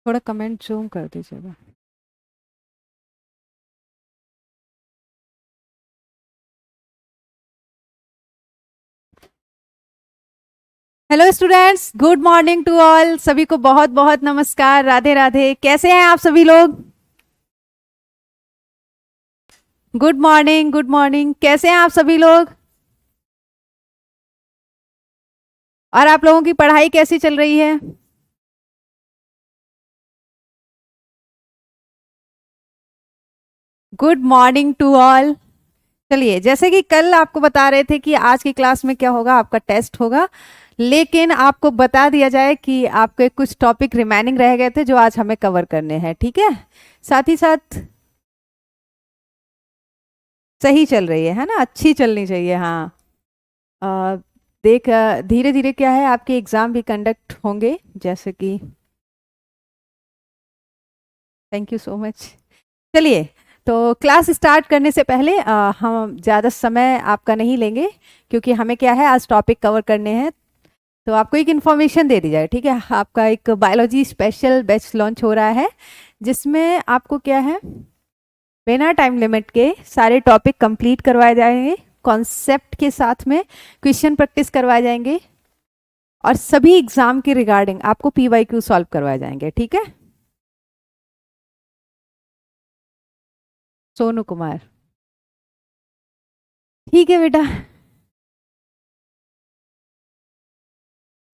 थोड़ा comment zoom कर दीजिएगा। Hello students, good morning to all. सभी को बहुत बहुत नमस्कार, राधे राधे। कैसे हैं आप सभी लोग? Good morning, good morning. कैसे हैं आप सभी लोग? और आप लोगों की पढ़ाई कैसी चल रही है? Good morning to all. चलिए, जैसे कि कल आपको बता रहे थे कि आज की क्लास में क्या होगा, आपका टेस्ट होगा। लेकिन आपको बता दिया जाए कि आपके कुछ टॉपिक रिमेनिंग रह गए थे जो आज हमें कवर करने हैं, ठीक है? साथ ही साथ सही चल रही है ना? अच्छी चलनी चाहिए, हाँ। अ, देख, धीरे धीरे क्या है, आपके एग्जाम भी कंडक्ट होंगे, जैसे कि थैंक यू सो मच। चलिए, तो क्लास स्टार्ट करने से पहले हम ज़्यादा समय आपका नहीं लेंगे, क्योंकि हमें क्या है, आज टॉपिक कवर करने हैं। तो आपको एक इन्फॉर्मेशन दे दी जाए, ठीक है? आपका एक बायोलॉजी स्पेशल बैच लॉन्च हो रहा है, जिसमें आपको क्या है, बिना टाइम लिमिट के सारे टॉपिक कंप्लीट करवाए जाएंगे, कॉन्सेप्ट के साथ में क्वेश्चन प्रैक्टिस करवाए जाएंगे, और सभी एग्जाम के रिगार्डिंग आपको पीवाईक्यू सॉल्व करवाए जाएंगे, ठीक है? सोनू कुमार, ठीक है बेटा।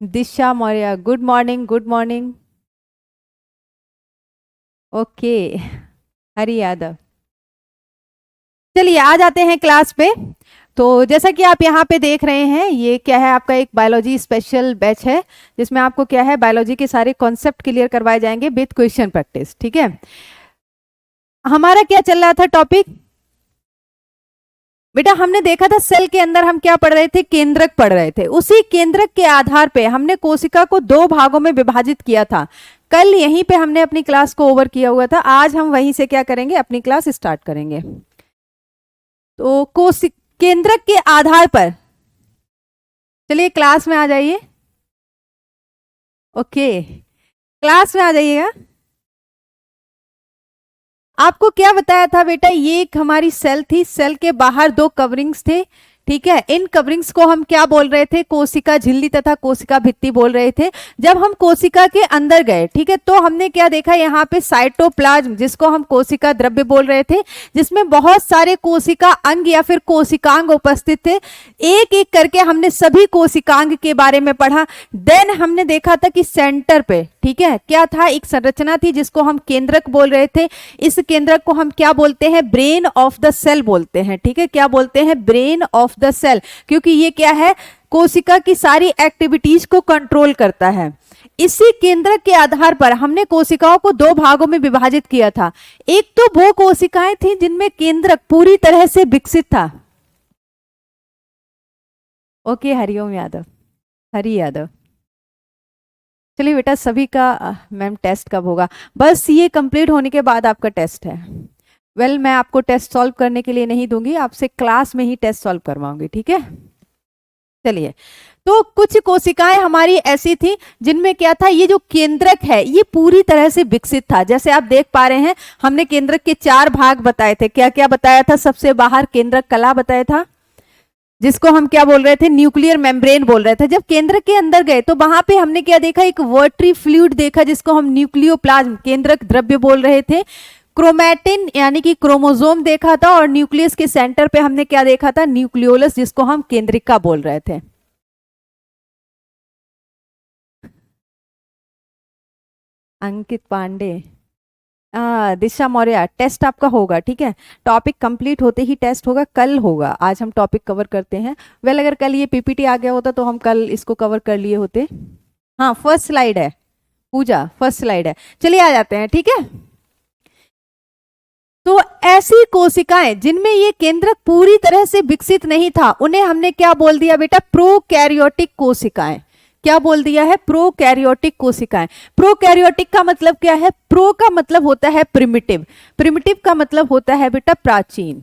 Disha Maurya, good morning, good morning. Okay. Hari Yadav. चलिए, आ जाते हैं क्लास पे। तो जैसा कि आप यहाँ पे देख रहे हैं, ये क्या है, आपका एक बायोलॉजी स्पेशल बैच है, जिसमें आपको क्या है, बायोलॉजी के सारे कॉन्सेप्ट क्लियर करवाए जाएंगे विद क्वेश्चन प्रैक्टिस, ठीक है? हमारा क्या चल रहा था टॉपिक? बेटा, हमने देखा था सेल के अंदर हम क्या पढ़ रहे थे, केंद्रक पढ़ रहे थे। उसी केंद्रक के आधार पे हमने कोशिका को दो भागों में विभाजित किया था। कल यहीं पे हमने अपनी क्लास को ओवर किया हुआ था। आज हम वहीं से क्या करेंगे, अपनी क्लास स्टार्ट करेंगे। तो केंद्रक के आधार पर, चलिए क्लास में आ जाइए। ओके, क्लास में आ जाइएगा। आपको क्या बताया था बेटा, ये एक हमारी सेल थी, सेल के बाहर दो कवरिंग्स थे, ठीक है? इन कवरिंग्स को हम क्या बोल रहे थे, कोशिका झिल्ली तथा कोशिका भित्ति बोल रहे थे। जब हम कोशिका के अंदर गए, ठीक है, तो हमने क्या देखा, यहाँ पे साइटोप्लाज्म, जिसको हम कोशिका द्रव्य बोल रहे थे, जिसमें बहुत सारे कोशिका अंग या फिर कोशिकांग उपस्थित थे। एक एक करके हमने सभी कोशिकांग के बारे में पढ़ा। देन हमने देखा था कि सेंटर पे, ठीक है, क्या था, एक संरचना थी जिसको हम केंद्रक बोल रहे थे। इस केंद्रक को हम क्या बोलते हैं, ब्रेन ऑफ द सेल बोलते हैं, ठीक है? क्या बोलते हैं, ब्रेन ऑफ द सेल, क्योंकि ये क्या है, कोशिका की सारी एक्टिविटीज को कंट्रोल करता है। इसी केंद्रक के आधार पर हमने कोशिकाओं को दो भागों में विभाजित किया था। एक तो वो कोशिकाएं थी जिनमें केंद्रक पूरी तरह से विकसित था। ओके, हरिओम यादव, हरि यादव। चलिए बेटा, सभी का मैम टेस्ट कब होगा? बस ये कंप्लीट होने के बाद आपका टेस्ट है। मैं आपको टेस्ट सॉल्व करने के लिए नहीं दूंगी, आपसे क्लास में ही टेस्ट सॉल्व करवाऊंगी, ठीक है? चलिए, तो कुछ कोशिकाएं हमारी ऐसी थी जिनमें क्या था, ये जो केंद्रक है ये पूरी तरह से विकसित था। जैसे आप देख पा रहे हैं, हमने केंद्रक के चार भाग बताए थे। क्या क्या बताया था? सबसे बाहर केंद्रक कला बताया था, जिसको हम क्या बोल रहे थे, न्यूक्लियर मेम्ब्रेन बोल रहे थे। जब केंद्र के अंदर गए तो वहां पे हमने क्या देखा, एक वाटरी फ्लूइड देखा, जिसको हम न्यूक्लियोप्लाज्म, केंद्रक द्रव्य बोल रहे थे। क्रोमैटिन यानी कि क्रोमोसोम देखा था, और न्यूक्लियस के सेंटर पे हमने क्या देखा था, न्यूक्लियोलस, जिसको हम केंद्रिका बोल रहे थे। अंकित पांडे, दिशा मौर्य, टेस्ट आपका होगा, ठीक है? टॉपिक कंप्लीट होते ही टेस्ट होगा, कल होगा। आज हम टॉपिक कवर करते हैं। अगर कल ये पीपीटी आ गया होता तो हम कल इसको कवर कर लिए होते। हाँ, फर्स्ट स्लाइड है पूजा, फर्स्ट स्लाइड है। चलिए आ जाते हैं, ठीक है? तो ऐसी कोशिकाएं जिनमें ये केंद्रक पूरी तरह से विकसित नहीं था, उन्हें हमने क्या बोल दिया बेटा, प्रोकैरियोटिक कोशिकाएं। क्या बोल दिया है, प्रोकैरियोटिक कोशिकाएं। प्रोकैरियोटिक का मतलब क्या है, प्रो का मतलब होता है प्रिमिटिव, प्रिमिटिव का मतलब होता है बेटा प्राचीन,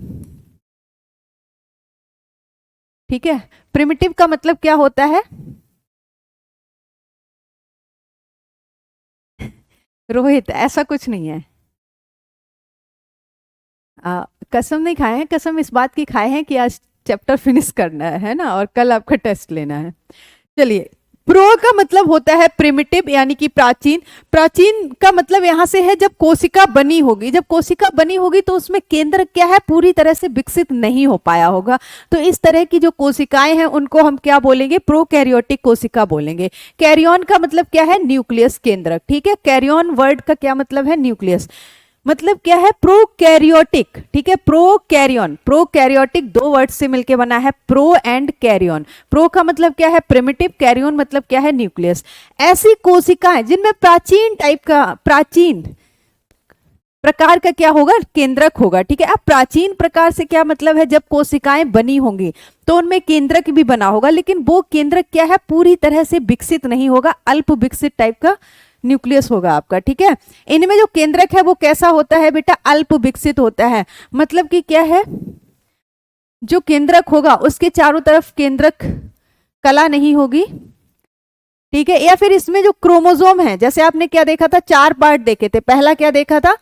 ठीक है। प्रिमिटिव का मतलब क्या होता है, रोहित ऐसा कुछ नहीं है। कसम नहीं खाए हैं, कसम इस बात की खाए हैं कि आज चैप्टर फिनिश करना है ना, और कल आपका टेस्ट लेना है। चलिए, प्रो का मतलब होता है प्रिमिटिव यानी कि प्राचीन। प्राचीन का मतलब यहां से है जब कोशिका बनी होगी, जब कोशिका बनी होगी तो उसमें केंद्र क्या है, पूरी तरह से विकसित नहीं हो पाया होगा। तो इस तरह की जो कोशिकाएं हैं उनको हम क्या बोलेंगे, प्रोकैरियोटिक कोशिका बोलेंगे। कैरियन का मतलब क्या है, न्यूक्लियस केंद्रक, ठीक है। कैरियन वर्ड का क्या मतलब है, न्यूक्लियस, मतलब क्या है, प्रोकैरियोटिक, ठीक है। प्रोकैरियन, प्रोकैरियोटिक दो वर्ड से मिलके बना है, प्रो एंड कैरियन। प्रो का मतलब क्या है, प्रिमिटिव, कैरियन मतलब क्या है, न्यूक्लियस। ऐसी कोशिकाएं जिनमें प्राचीन टाइप का, प्राचीन प्रकार का क्या होगा, केंद्रक होगा, ठीक है। अब प्राचीन प्रकार से क्या मतलब है, जब कोशिकाएं बनी होंगी तो उनमें केंद्रक भी बना होगा, लेकिन वो केंद्रक क्या है, पूरी तरह से विकसित नहीं होगा, अल्प विकसित टाइप का न्यूक्लियस होगा आपका, ठीक है। इनमें जो केंद्रक है वो कैसा होता है बेटा, अल्प विकसित होता है। मतलब कि क्या है, जो केंद्रक होगा उसके चारों तरफ केंद्रक कला नहीं होगी, ठीक है। या फिर इसमें जो क्रोमोसोम है, जैसे आपने क्या देखा था, 4 पार्ट देखे थे। पहला क्या देखा था,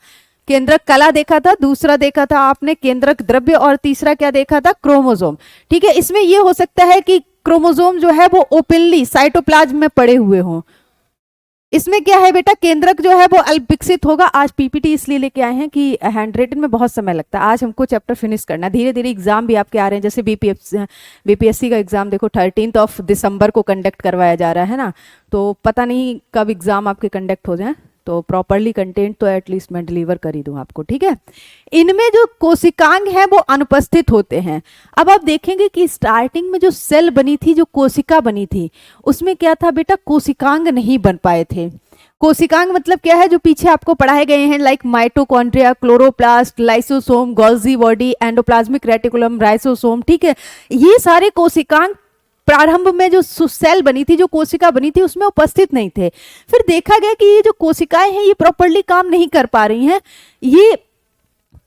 केंद्रक कला देखा था, दूसरा देखा था आपने केंद्रक द्रव्य, और तीसरा क्या देखा था, क्रोमोसोम, ठीक है। इसमें यह हो सकता है कि क्रोमोसोम जो है वो ओपनली साइटोप्लाज्म में पड़े हुए हों। इसमें क्या है बेटा, केंद्रक जो है वो अल्प विकसित होगा। आज पीपीटी इसलिए लेके आए हैं कि हैंड रिटन में बहुत समय लगता है, आज हमको चैप्टर फिनिश करना है। धीरे धीरे एग्जाम भी आपके आ रहे हैं, जैसे बीपीएससी का एग्जाम देखो 13 दिसंबर को कंडक्ट करवाया जा रहा है ना, तो पता नहीं कब एग्जाम आपके कंडक्ट हो जाए, तो प्रॉपरली कंटेंट तो एटलीस्ट मैं डिलीवर कर ही दूं आपको, ठीक है। इनमें जो कोशिकांग है वो अनुपस्थित होते हैं। अब आप देखेंगे कि स्टार्टिंग में जो सेल बनी थी, जो कोशिका बनी थी, उसमें क्या था बेटा, कोशिकांग नहीं बन पाए थे। कोशिकांग मतलब क्या है, जो पीछे आपको पढ़ाए गए हैं, like mitochondria, chloroplast, lysosome, Golgi body, endoplasmic reticulum, ribosome, ठीक है। ये सारे कोशिकांग प्रारंभ में जो सेल बनी थी, जो कोशिका बनी थी, उसमें उपस्थित नहीं थे। फिर देखा गया कि ये जो कोशिकाएं हैं ये प्रॉपर्ली काम नहीं कर पा रही हैं, ये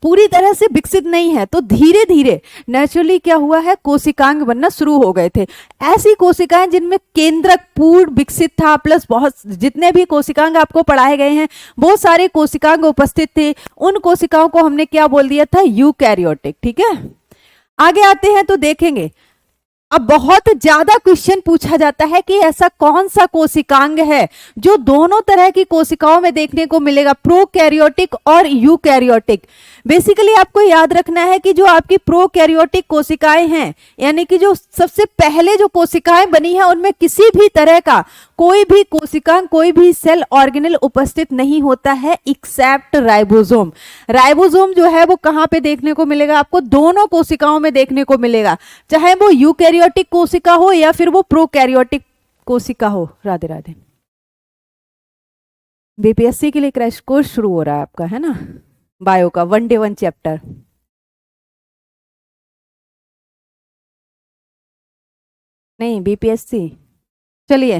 पूरी तरह से विकसित नहीं है। तो धीरे धीरे नेचुरली क्या हुआ है, कोशिकांग बनना शुरू हो गए थे। ऐसी कोशिकाएं जिनमें केंद्रक पूर्ण विकसित था, प्लस बहुत जितने भी कोशिकांग आपको पढ़ाए गए हैं वो सारे कोशिकांग उपस्थित थे, उन कोशिकाओं को हमने क्या बोल दिया था, यूकैरियोटिक, ठीक है। आगे आते हैं तो देखेंगे, अब बहुत ज्यादा क्वेश्चन पूछा जाता है कि ऐसा कौन सा कोशिकांग है जो दोनों तरह की कोशिकाओं में देखने को मिलेगा, प्रोकैरियोटिक और यूकैरियोटिक। बेसिकली आपको याद रखना है कि जो आपकी प्रोकैरियोटिक कोशिकाएं हैं, यानी कि जो सबसे पहले जो कोशिकाएं बनी हैं, उनमें किसी भी तरह का कोई भी कोशिकांग, कोई भी सेल ऑर्गेनल उपस्थित नहीं होता है एक्सेप्ट राइबोसोम। राइबोसोम जो है वो कहां पे देखने को मिलेगा आपको, दोनों कोशिकाओं में देखने को मिलेगा, चाहे वो यूकैरियोटिक कोशिका हो या फिर वो प्रोकैरियोटिक कोशिका हो। राधे राधे। बीपीएससी के लिए क्रैश कोर्स शुरू हो रहा है आपका, है ना, बायो का 1 डे 1 चैप्टर। नहीं, बीपीएससी। चलिए,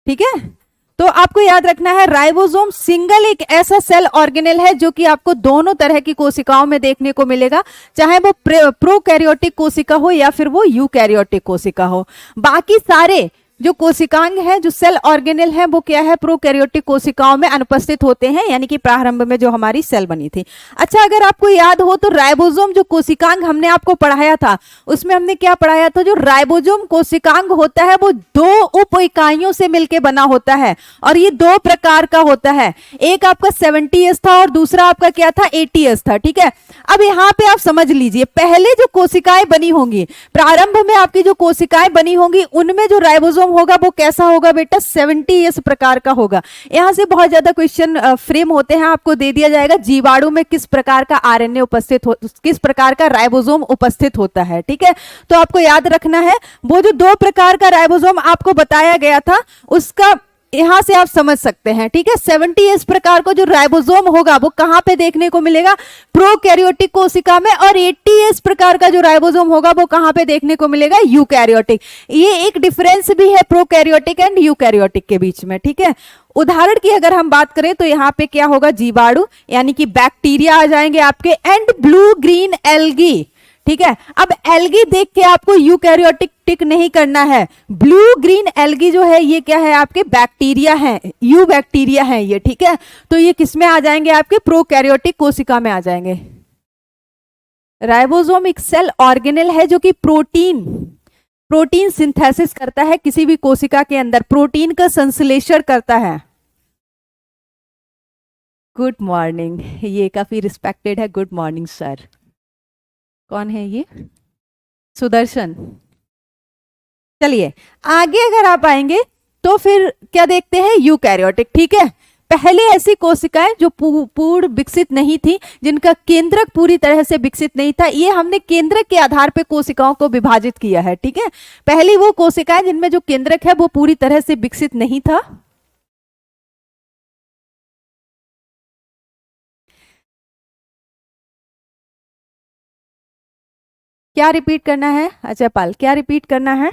ठीक है। तो आपको याद रखना है, राइबोसोम सिंगल एक ऐसा सेल ऑर्गेनेल है जो कि आपको दोनों तरह की कोशिकाओं में देखने को मिलेगा, चाहे वो प्रोकैरियोटिक कोशिका हो या फिर वो यूकैरियोटिक कोशिका हो। बाकी सारे जो कोशिकांग है, जो सेल ऑर्गेनेल है, वो क्या है, प्रोकैरियोटिक कोशिकाओं में अनुपस्थित होते हैं, यानी कि प्रारंभ में जो हमारी सेल बनी थी। अच्छा, अगर आपको याद हो तो राइबोसोम जो कोशिकांग हमने आपको पढ़ाया था, उसमें हमने क्या पढ़ाया था, जो राइबोसोम कोशिकांग होता है वो 2 उप इकाइयों से मिलकर बना होता है, और ये 2 प्रकार का होता है। एक आपका 70S था और दूसरा आपका क्या था, 80S था, ठीक है। अब यहाँ पे आप समझ लीजिए, पहले जो कोशिकाएं बनी होंगी, प्रारंभ में आपकी जो कोशिकाएं बनी होंगी, उनमें जो राइबोसोम होगा वो कैसा होगा बेटा, 70S प्रकार का होगा। यहां से बहुत ज्यादा क्वेश्चन फ्रेम होते हैं, आपको दे दिया जाएगा जीवाणु में किस प्रकार का आरएनए उपस्थित हो, किस प्रकार का राइबोसोम उपस्थित होता है, ठीक है। तो आपको याद रखना है, वो जो 2 प्रकार का राइबोसोम आपको बताया गया था, उसका यहां से आप समझ सकते हैं, ठीक है। 70s प्रकार का जो राइबोसोम होगा वो कहां पे देखने को मिलेगा, प्रोकैरियोटिक कोशिका में, और 80s प्रकार का जो राइबोसोम होगा वो कहां पे देखने को मिलेगा, यूकैरियोटिक। ये एक डिफरेंस भी है प्रोकैरियोटिक एंड यूकैरियोटिक के बीच में, ठीक है। उदाहरण की अगर हम बात करें तो यहाँ पे क्या होगा, जीवाणु यानी कि बैक्टीरिया आ जाएंगे आपके, एंड ब्लू ग्रीन एल्गी, ठीक है। अब एल्गी देख के आपको यूकैरियोटिक टिक नहीं करना है, ब्लू ग्रीन एल्गी जो है ये क्या है, आपके बैक्टीरिया है, यू बैक्टीरिया है ये, ठीक है। तो ये किसमें आ जाएंगे, आपके प्रोकैरियोटिक कोशिका में आ जाएंगे। राइबोसोम एक सेल ऑर्गेनेल है जो कि प्रोटीन सिंथेसिस करता है किसी भी कोशिका के अंदर, प्रोटीन का संश्लेषण करता है। गुड मॉर्निंग, ये काफी रिस्पेक्टेड है, गुड मॉर्निंग सर। कौन है ये, सुदर्शन। चलिए आगे अगर आप आएंगे तो फिर क्या देखते हैं, यूकैरियोटिक, ठीक है। पहले ऐसी कोशिकाएं जो पूर्ण विकसित नहीं थी, जिनका केंद्रक पूरी तरह से विकसित नहीं था, ये हमने केंद्रक के आधार पे कोशिकाओं को विभाजित किया है, ठीक है। पहली वो कोशिकाएं जिनमें जो केंद्रक है वो पूरी तरह से विकसित नहीं था। क्या रिपीट करना है अजय पाल, क्या रिपीट करना है।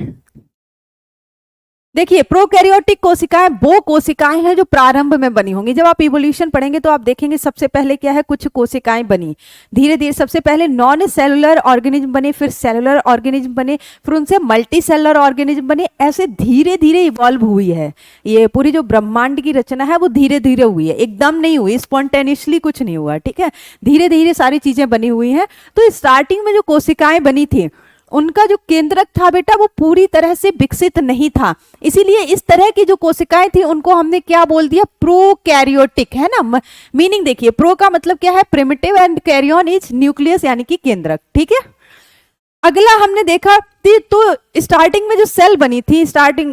देखिए प्रोकैरियोटिक कोशिकाएं वो कोशिकाएं हैं जो प्रारंभ में बनी होंगी। जब आप इवोल्यूशन पढ़ेंगे तो आप देखेंगे सबसे पहले क्या है, कुछ कोशिकाएं बनी, धीरे धीरे सबसे पहले नॉन सेलुलर ऑर्गेनिज्म बने, फिर सेलुलर ऑर्गेनिज्म बने, फिर उनसे मल्टी सेलुलर ऑर्गेनिज्म बने, ऐसे धीरे धीरे इवॉल्व हुई है। ये पूरी जो ब्रह्मांड की रचना है वो धीरे धीरे हुई है, एकदम नहीं हुई, स्पॉन्टेनियसली कुछ नहीं हुआ, ठीक है। धीरे धीरे सारी चीजें बनी हुई हैं। तो स्टार्टिंग में जो कोशिकाएं बनी थी उनका जो केंद्रक था बेटा वो पूरी तरह से विकसित नहीं था, इसीलिए इस तरह की जो कोशिकाएं थी उनको हमने क्या बोल दिया, प्रोकैरियोटिक, है ना। मीनिंग देखिए, प्रो का मतलब क्या है, primitive, and karyon is nucleus यानी कि केंद्रक, ठीक है। अगला हमने देखा थी तो स्टार्टिंग में जो सेल बनी थी,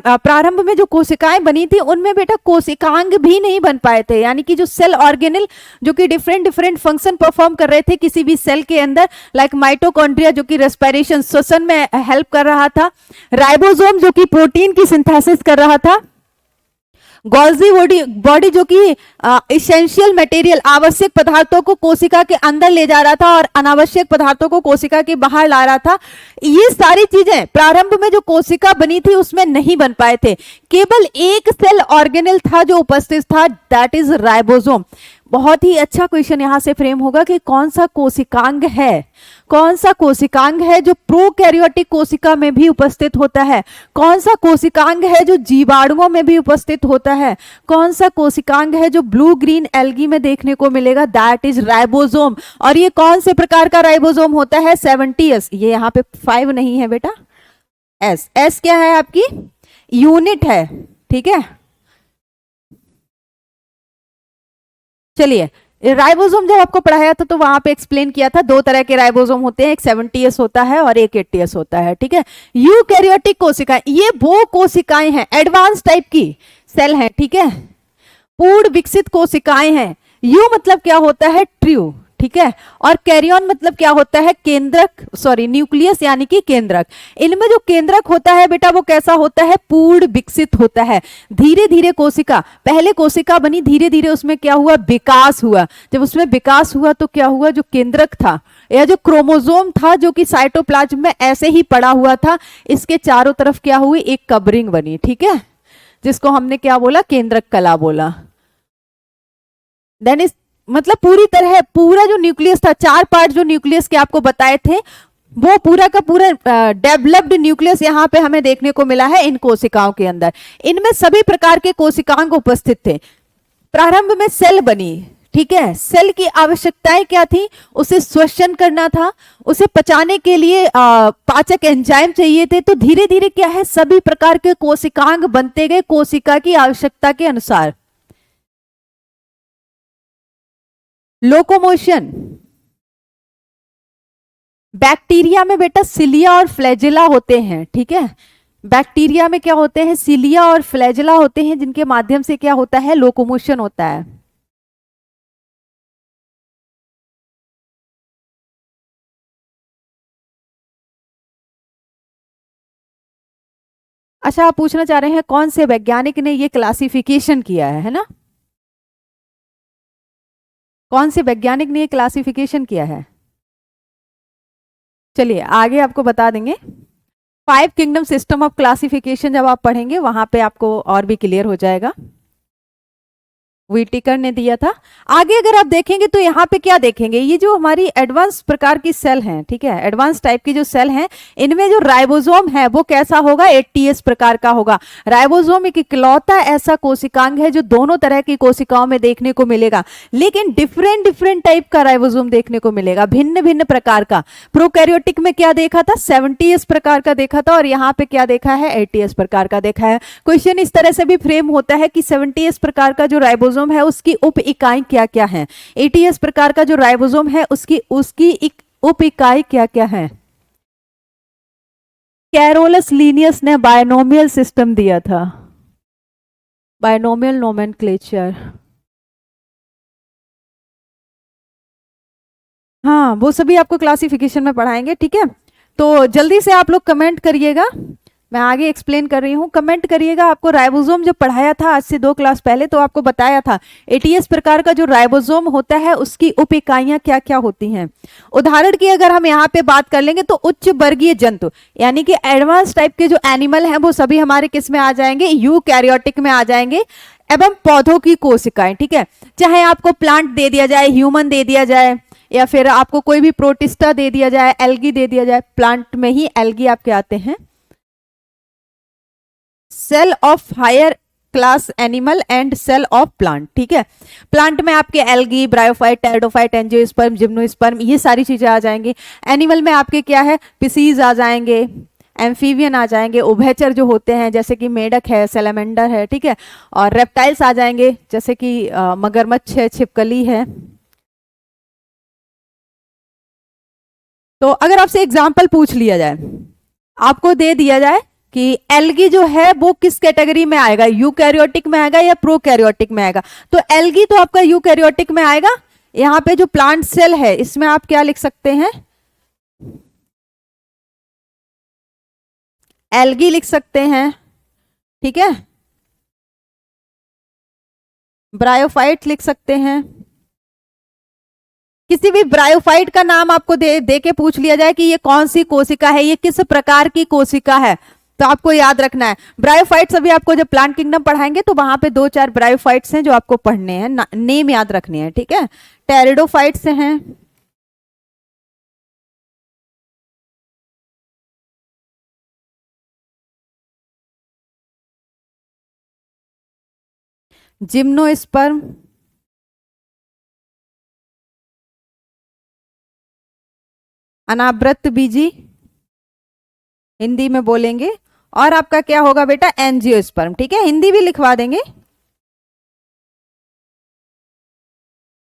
प्रारंभ में जो कोशिकाएं बनी थी उनमें बेटा कोशिकांग भी नहीं बन पाए थे, यानी कि जो सेल ऑर्गेनल जो कि डिफरेंट फंक्शन परफॉर्म कर रहे थे किसी भी सेल के अंदर, लाइक माइटोकॉन्ड्रिया जो कि रेस्पिरेशन श्वसन में हेल्प कर रहा था, राइबोसोम जो कि प्रोटीन की सिंथेसिस कर रहा था, गोल्जी बॉडी जो कि इसेंशियल मटेरियल आवश्यक पदार्थों को कोशिका के अंदर ले जा रहा था और अनावश्यक पदार्थों को कोशिका के बाहर ला रहा था। ये सारी चीजें प्रारंभ में जो कोशिका बनी थी उसमें नहीं बन पाए थे, केवल एक सेल ऑर्गेनेल था जो उपस्थित था, दैट इज राइबोसोम। बहुत ही अच्छा क्वेश्चन यहां से फ्रेम होगा कि कौन सा कोशिकांग है, कौन सा कोशिकांग है जो प्रोकैरियोटिक कोशिका में भी उपस्थित होता है, कौन सा कोशिकांग है जो जीवाणुओं में भी उपस्थित होता है, कौन सा कोशिकांग है जो ब्लू ग्रीन एल्गी में देखने को मिलेगा, दैट इज राइबोसोम। और ये कौन से प्रकार का राइबोसोम होता है, 70s। ये यहाँ पे 5 नहीं है बेटा, एस क्या है आपकी यूनिट है, ठीक है। चलिए राइबोसोम जब आपको पढ़ाया था तो वहां पे एक्सप्लेन किया था, दो तरह के राइबोसोम होते हैं, एक 70s होता है और एक 80s होता है, ठीक है। यूकैरियोटिक कोशिकाएं, ये वो कोशिकाएं हैं एडवांस टाइप की सेल हैं, ठीक है, पूर्ण विकसित कोशिकाएं हैं। यू मतलब क्या होता है, ट्रू, ठीक है, और कैरियन मतलब क्या होता है, केंद्रक, सॉरी न्यूक्लियस यानी कि केंद्रक। इनमें जो केंद्रक होता है बेटा वो कैसा होता है, पूर्ण विकसित होता है। धीरे धीरे कोशिका, पहले कोशिका बनी, धीरे धीरे उसमें क्या हुआ, विकास हुआ। जब उसमें विकास हुआ तो क्या हुआ, जो केंद्रक था या जो क्रोमोसोम था जो कि साइटोप्लाज्म में ऐसे ही पड़ा हुआ था, इसके चारों तरफ क्या हुई, एक कवरिंग बनी, ठीक है, जिसको हमने क्या बोला, केंद्रक कला बोला। देन इस मतलब पूरी तरह पूरा जो न्यूक्लियस था, 4 पार्ट जो न्यूक्लियस के आपको बताए थे, वो पूरा का पूरा डेवलप्ड न्यूक्लियस यहाँ पे हमें देखने को मिला है इन कोशिकाओं के अंदर। इनमें सभी प्रकार के कोशिकांग उपस्थित थे। प्रारंभ में सेल बनी, ठीक है, सेल की आवश्यकताएं क्या थी, उसे श्वसन करना था, उसे पचाने के लिए पाचक एंजाइम चाहिए थे। तो धीरे धीरे क्या है, सभी प्रकार के कोशिकांग बनते गए कोशिका की आवश्यकता के अनुसार। लोकोमोशन, बैक्टीरिया में बेटा सिलिया और फ्लैजेला होते हैं, ठीक है, बैक्टीरिया में क्या होते हैं, सिलिया और फ्लैजेला होते हैं, जिनके माध्यम से क्या होता है, लोकोमोशन होता है। अच्छा, आप पूछना चाह रहे हैं कौन से वैज्ञानिक ने ये क्लासिफिकेशन किया है ना? कौन से वैज्ञानिक ने ये क्लासिफिकेशन किया है? चलिए आगे आपको बता देंगे। Five kingdom system of classification जब आप पढ़ेंगे वहां पे आपको और भी क्लियर हो जाएगा। व्हिटेकर ने दिया था। आगे अगर आप देखेंगे तो यहाँ पे क्या देखेंगे, ये जो हमारी एडवांस प्रकार की सेल हैं, ठीक है, एडवांस टाइप की जो सेल हैं, इनमें जो राइबोसोम है वो कैसा होगा, 80s प्रकार का होगा। राइबोसोम एक इकलौता ऐसा कोशिकांग है जो दोनों तरह की कोशिकाओं में देखने को मिलेगा, लेकिन डिफरेंट डिफरेंट टाइप का राइबोसोम देखने को मिलेगा, भिन्न भिन्न प्रकार का। प्रोकैरियोटिक में क्या देखा था, 70s प्रकार का देखा था, और यहाँ पे क्या देखा है, 80s प्रकार का देखा है। क्वेश्चन इस तरह से भी फ्रेम होता है कि 70s प्रकार का जो राइबोसोम है उसकी उप इकाई क्या क्या है, 80s प्रकार का जो राइबोसोम है उसकी उसकी उप इकाई क्या क्या है। कैरोलस लीनियस ने बायनोमियल सिस्टम दिया था, बायनोमियल नोमेनक्लेचर। हाँ, वो सभी आपको क्लासिफिकेशन में पढ़ाएंगे, ठीक है। तो जल्दी से आप लोग कमेंट करिएगा, मैं आगे एक्सप्लेन कर रही हूँ, कमेंट करिएगा। आपको राइबोसोम जो पढ़ाया था आज से 2 क्लास पहले, तो आपको बताया था 80s प्रकार का जो राइबोसोम होता है उसकी उप इकाइयां क्या क्या होती हैं। उदाहरण की अगर हम यहाँ पे बात कर लेंगे तो उच्च वर्गीय जंतु यानी कि एडवांस टाइप के जो एनिमल हैं वो सभी हमारे किस में आ जाएंगे, यूकैरियोटिक में आ जाएंगे, एवं पौधों की कोशिकाएं, ठीक है। चाहे आपको प्लांट दे दिया जाए, ह्यूमन दे दिया जाए, या फिर आपको कोई भी प्रोटिस्टा दे दिया जाए, एल्गी दे दिया जाए, प्लांट में ही एल्गी आपके आते हैं। Cell of higher class animal and cell of plant, ठीक है। प्लांट में आपके algae, bryophyte, pteridophyte, angiosperm, gymnosperm, ये सारी चीजें आ जाएंगी। एनिमल में आपके क्या है, स्पीसीज आ जाएंगे, एम्फीबियन आ जाएंगे, उभयचर जो होते हैं जैसे कि मेढक है, सैलमेंडर है, ठीक है, और रेप्टाइल्स आ जाएंगे जैसे कि मगरमच्छ है, छिपकली है। तो अगर आपसे एग्जाम्पल पूछ लिया जाए, आपको दे दिया जाए कि एल्गी जो है वो किस कैटेगरी में आएगा, यूकैरियोटिक में आएगा या प्रोकैरियोटिक में आएगा, तो एल्गी तो आपका यूकैरियोटिक में आएगा। यहां पे जो प्लांट सेल है इसमें आप क्या लिख सकते हैं, एल्गी लिख सकते हैं, ठीक है। ब्रायोफाइट लिख सकते हैं। किसी भी ब्रायोफाइट का नाम आपको दे के पूछ लिया जाए कि ये कौन सी कोशिका है, ये किस प्रकार की कोशिका है, तो आपको याद रखना है ब्रायोफाइट्स। अभी आपको जब प्लांट किंगडम पढ़ाएंगे तो वहां पे 2-4 ब्रायोफाइट्स हैं जो आपको पढ़ने हैं, नेम याद रखने हैं, ठीक है। टेरिडोफाइट्स हैं, जिम्नोस्पर्म, अनावृत बीजी हिंदी में बोलेंगे, और आपका क्या होगा बेटा, एंजियोस्पर्म, ठीक है, हिंदी भी लिखवा देंगे।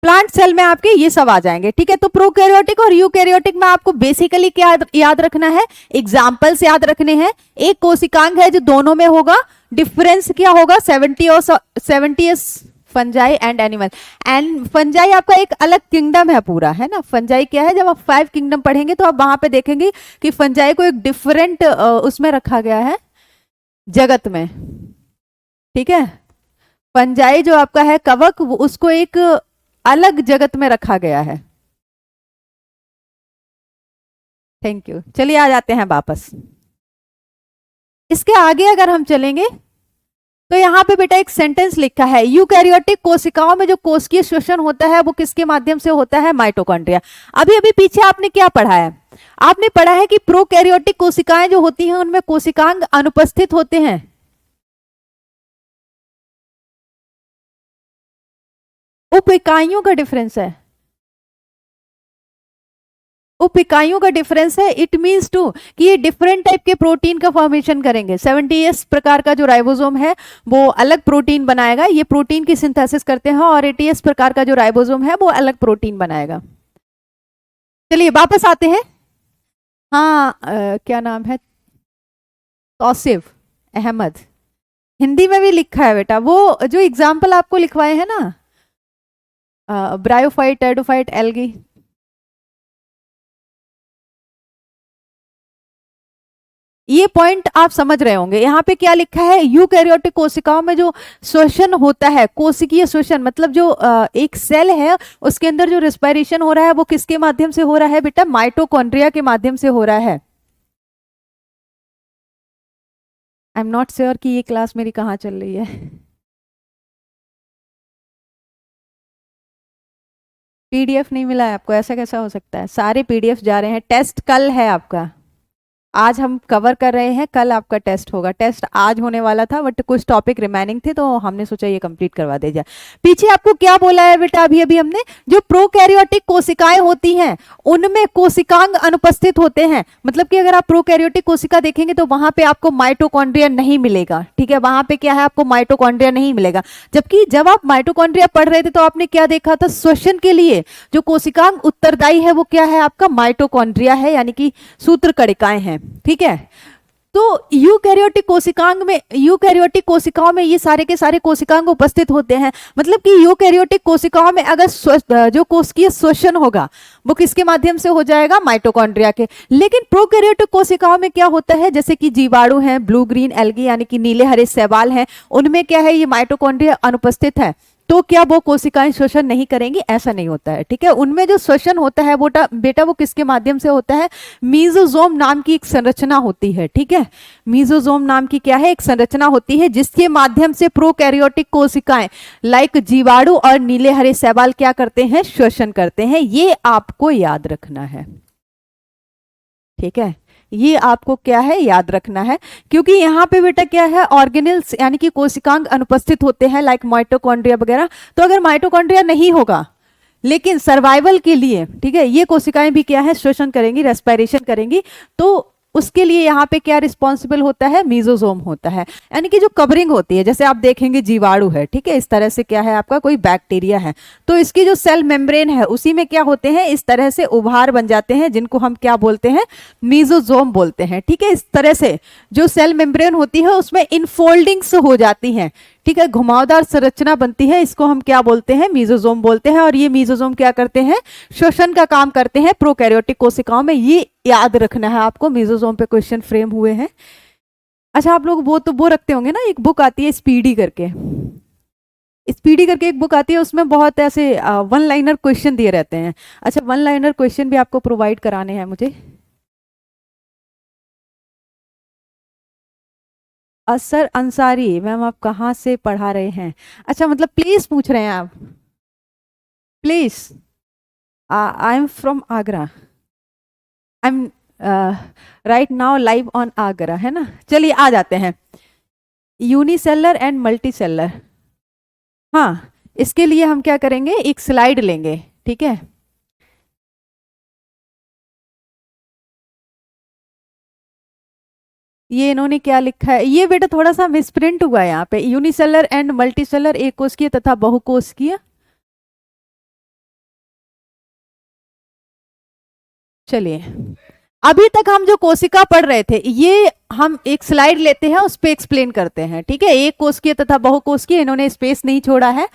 प्लांट सेल में आपके ये सब आ जाएंगे, ठीक है। तो प्रोकैरियोटिक और यूकैरियोटिक में आपको बेसिकली क्या याद रखना है, एग्जाम्पल्स याद रखने हैं। एक कोशिकांग है जो दोनों में होगा, डिफरेंस क्या होगा, 70 fungi and animal. And fungi आपका एक अलग किंगडम है पूरा, है ना। फंजाई क्या है, जब आप 5 किंगडम पढ़ेंगे तो आप वहां पे देखेंगे कि फंजाई को एक डिफरेंट उसमें रखा गया है, जगत में, ठीक है। फंजाई जो आपका है कवक, उसको एक अलग जगत में रखा गया है। Thank you. चलिए आ जाते हैं वापस। इसके आगे अगर हम चलेंगे तो यहाँ पे बेटा एक सेंटेंस लिखा है, यूकैरियोटिक कोशिकाओं में जो कोशिकीय श्वसन होता है वो किसके माध्यम से होता है, माइटोकॉन्ड्रिया। अभी अभी पीछे आपने क्या पढ़ा है, आपने पढ़ा है कि प्रोकैरियोटिक कोशिकाएं जो होती हैं उनमें कोशिकांग अनुपस्थित होते हैं। उप इकाइयों का डिफरेंस है, उप इकाइयों का डिफरेंस है। इट मींस टू कि ये डिफरेंट टाइप के प्रोटीन का फॉर्मेशन करेंगे। 70s प्रकार का जो राइबोसोम है वो अलग प्रोटीन बनाएगा, ये प्रोटीन की सिंथेसिस करते हैं, और 80s प्रकार का जो राइबोसोम है वो अलग प्रोटीन बनाएगा। चलिए वापस आते हैं। हाँ, क्या नाम है, तौसीफ अहमद, हिंदी में भी लिखा है बेटा, वो जो एग्जाम्पल आपको लिखवाए हैं ना, ब्रायोफाइट, टेरिडोफाइट, एल्गी। ये पॉइंट आप समझ रहे होंगे। यहाँ पे क्या लिखा है, यूकैरियोटिक कोशिकाओं में जो श्वसन होता है, कोशिकीय श्वसन मतलब जो एक सेल है उसके अंदर जो रेस्पिरेशन हो रहा है वो किसके माध्यम से हो रहा है बेटा, माइटोकॉन्ड्रिया के माध्यम से हो रहा है। आई एम नॉट श्योर कि ये क्लास मेरी कहाँ चल रही है। पीडीएफ नहीं मिला है आपको, ऐसा कैसा हो सकता है, सारे पीडीएफ जा रहे हैं। टेस्ट कल है आपका, आज हम कवर कर रहे हैं, कल आपका टेस्ट होगा। टेस्ट आज होने वाला था बट कुछ टॉपिक रिमेनिंग थे तो हमने सोचा ये कंप्लीट करवा दे जाए। पीछे आपको क्या बोला है बेटा अभी अभी हमने, जो प्रोकैरियोटिक कोशिकाएं होती हैं उनमें कोशिकांग अनुपस्थित होते हैं। मतलब कि अगर आप प्रोकैरियोटिक कोशिका देखेंगे तो वहां पे आपको माइटोकॉन्ड्रिया नहीं मिलेगा, ठीक है, वहां पे क्या है, आपको माइटोकॉन्ड्रिया नहीं मिलेगा। जबकि जब आप माइटोकॉन्ड्रिया पढ़ रहे थे तो आपने क्या देखा था, श्वसन के लिए जो कोशिकांग उत्तरदायी है वो क्या है, आपका माइटोकॉन्ड्रिया है, यानी कि सूत्र कणिकाएं हैं, ठीक है। तो यूकैरियोटिक कोशिकांग में, यूकैरियोटिक कोशिकाओं में ये सारे के सारे कोशिकांग उपस्थित होते हैं। मतलब कि यूकैरियोटिक कोशिकाओं में अगर जो कोशिकीय श्वसन होगा वो किसके माध्यम से हो जाएगा, माइटोकॉन्ड्रिया के। लेकिन प्रोकैरियोटिक कोशिकाओं में क्या होता है, जैसे कि जीवाणु हैं, ब्लू ग्रीन एल्गी यानी कि नीले हरे शैवाल हैं, उनमें क्या है, ये माइटोकॉन्ड्रिया अनुपस्थित है। तो क्या वो कोशिकाएं श्वसन नहीं करेंगी, ऐसा नहीं होता है, ठीक है। उनमें जो श्वसन होता है बेटा वो किसके माध्यम से होता है, मीजोजोम नाम की एक संरचना होती है, ठीक है। मीजोजोम नाम की क्या है, एक संरचना होती है जिसके माध्यम से प्रोकैरियोटिक कोशिकाएं लाइक जीवाणु और नीले हरे शैवाल क्या करते हैं, श्वसन करते हैं। ये आपको याद रखना है, ठीक है, ये आपको क्या है, याद रखना है। क्योंकि यहाँ पे बेटा क्या है, ऑर्गेनेल्स यानी कि कोशिकांग अनुपस्थित होते हैं लाइक माइटोकॉन्ड्रिया वगैरह। तो अगर माइटोकॉन्ड्रिया नहीं होगा लेकिन सर्वाइवल के लिए, ठीक है, ये कोशिकाएं भी क्या है, श्वसन करेंगी, रेस्पिरेशन करेंगी, तो उसके लिए यहाँ पे क्या रिस्पॉन्सिबल होता है, मीजोजोम होता है। यानी कि जो कवरिंग होती है, जैसे आप देखेंगे जीवाणु है, ठीक है, इस तरह से क्या है, आपका कोई बैक्टीरिया है, तो इसकी जो सेल मेम्ब्रेन है उसी में क्या होते हैं, इस तरह से उभार बन जाते हैं जिनको हम क्या बोलते हैं, मीजोजोम बोलते हैं, ठीक है। इस तरह से जो सेल मेम्ब्रेन होती है उसमें इनफोल्डिंग्स हो जाती हैं, ठीक है, घुमावदार संरचना बनती है, इसको हम क्या बोलते हैं, मीजोजोम बोलते हैं। और ये मीजोजोम क्या करते हैं, श्वसन का काम करते हैं प्रोकैरियोटिक कोशिकाओं में। ये याद रखना है आपको, मीजोजोम पे क्वेश्चन फ्रेम हुए हैं। अच्छा, आप लोग वो रखते होंगे ना, एक बुक आती है स्पीडी करके, स्पीडी करके एक बुक आती है, उसमें बहुत ऐसे वन लाइनर क्वेश्चन दिए रहते हैं। अच्छा, वन लाइनर क्वेश्चन भी आपको प्रोवाइड कराने हैं मुझे। असर अंसारी मैम, आप कहाँ से पढ़ा रहे हैं, अच्छा मतलब प्लीज पूछ रहे हैं आप, please. I am from Agra, I am right now live on Agra, है ना। चलिए आ जाते हैं, यूनिसेलर एंड मल्टीसेलर। हाँ, इसके लिए हम क्या करेंगे, एक स्लाइड लेंगे, ठीक है। ये इन्होंने क्या लिखा है, ये बेटा थोड़ा सा मिसप्रिंट हुआ है यहाँ पे, यूनिसेलर एंड मल्टीसेलर, एक कोशिकीय तथा बहुकोशिकीय। चलिए, अभी तक हम जो कोशिका पढ़ रहे थे ये हम एक स्लाइड लेते हैं, उस पे एक्सप्लेन करते हैं, ठीक है। एक कोशिकीय तथा बहुकोशिकीय, इन्होंने स्पेस नहीं छोड़ा है।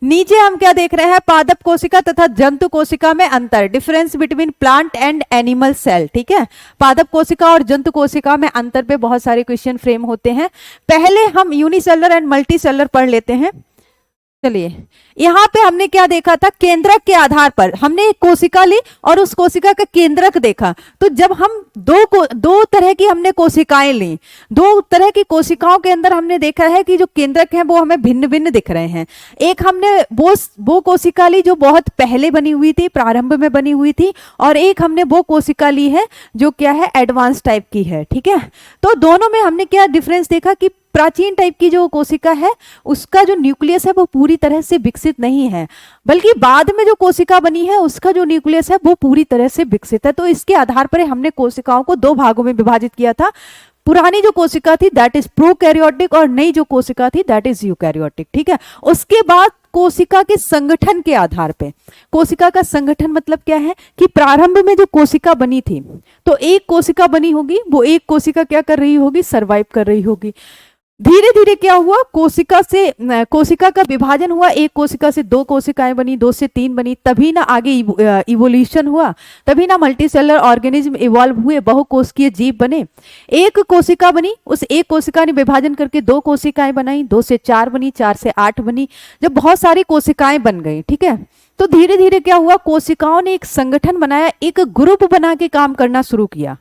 नीचे हम क्या देख रहे हैं, पादप कोशिका तथा जंतु कोशिका में अंतर, difference between plant and animal cell, ठीक है। पादप कोशिका और जंतु कोशिका में अंतर पे बहुत सारे क्वेश्चन फ्रेम होते हैं। पहले हम यूनिसेलर एंड मल्टीसेलर पढ़ लेते हैं। चलिए, यहाँ पे हमने क्या देखा था, केंद्रक के आधार पर हमने एक कोशिका ली और उस कोशिका का केंद्रक देखा। तो जब हम दो तरह की हमने कोशिकाएं ली, दो तरह की कोशिकाओं के अंदर हमने देखा है कि जो केंद्रक हैं वो हमें भिन्न भिन्न दिख रहे हैं। एक हमने वो कोशिका ली जो बहुत पहले बनी हुई थी, प्रारंभ में बनी हुई थी, और एक हमने वो कोशिका ली है जो क्या है, एडवांस टाइप की है, ठीक है। तो दोनों में हमने क्या डिफरेंस देखा कि प्राचीन टाइप की जो कोशिका है उसका जो न्यूक्लियस है वो पूरी तरह से विकसित नहीं है, बल्कि बाद में जो कोशिका बनी है उसका जो न्यूक्लियस है वो पूरी तरह से विकसित है। तो इसके आधार पर हमने कोशिकाओं को दो भागों में विभाजित किया था। पुरानी जो कोशिका थी दैट इज प्रोकैरियोटिक और नई जो कोशिका थी दैट इज यूकैरियोटिक, ठीक है। उसके बाद कोशिका के संगठन के आधार पे, कोशिका का संगठन मतलब क्या है कि प्रारंभ में जो कोशिका बनी थी तो एक कोशिका बनी होगी, वो एक कोशिका क्या कर रही होगी, सरवाइव कर रही होगी। धीरे धीरे क्या हुआ, कोशिका का विभाजन हुआ, एक कोशिका से दो कोशिकाएं बनी, दो से तीन बनी, तभी ना आगे इवोल्यूशन हुआ, तभी ना मल्टी सेलर ऑर्गेनिज्म इवॉल्व हुए, बहुकोशिकीय जीव बने। एक कोशिका बनी, उस एक कोशिका ने विभाजन करके दो कोशिकाएं बनाई, दो से चार बनी, चार से आठ बनी, जब बहुत सारी कोशिकाएं बन गई, ठीक है, तो धीरे धीरे क्या हुआ, कोशिकाओं ने एक संगठन बनाया, एक ग्रुप बना के काम करना शुरू किया।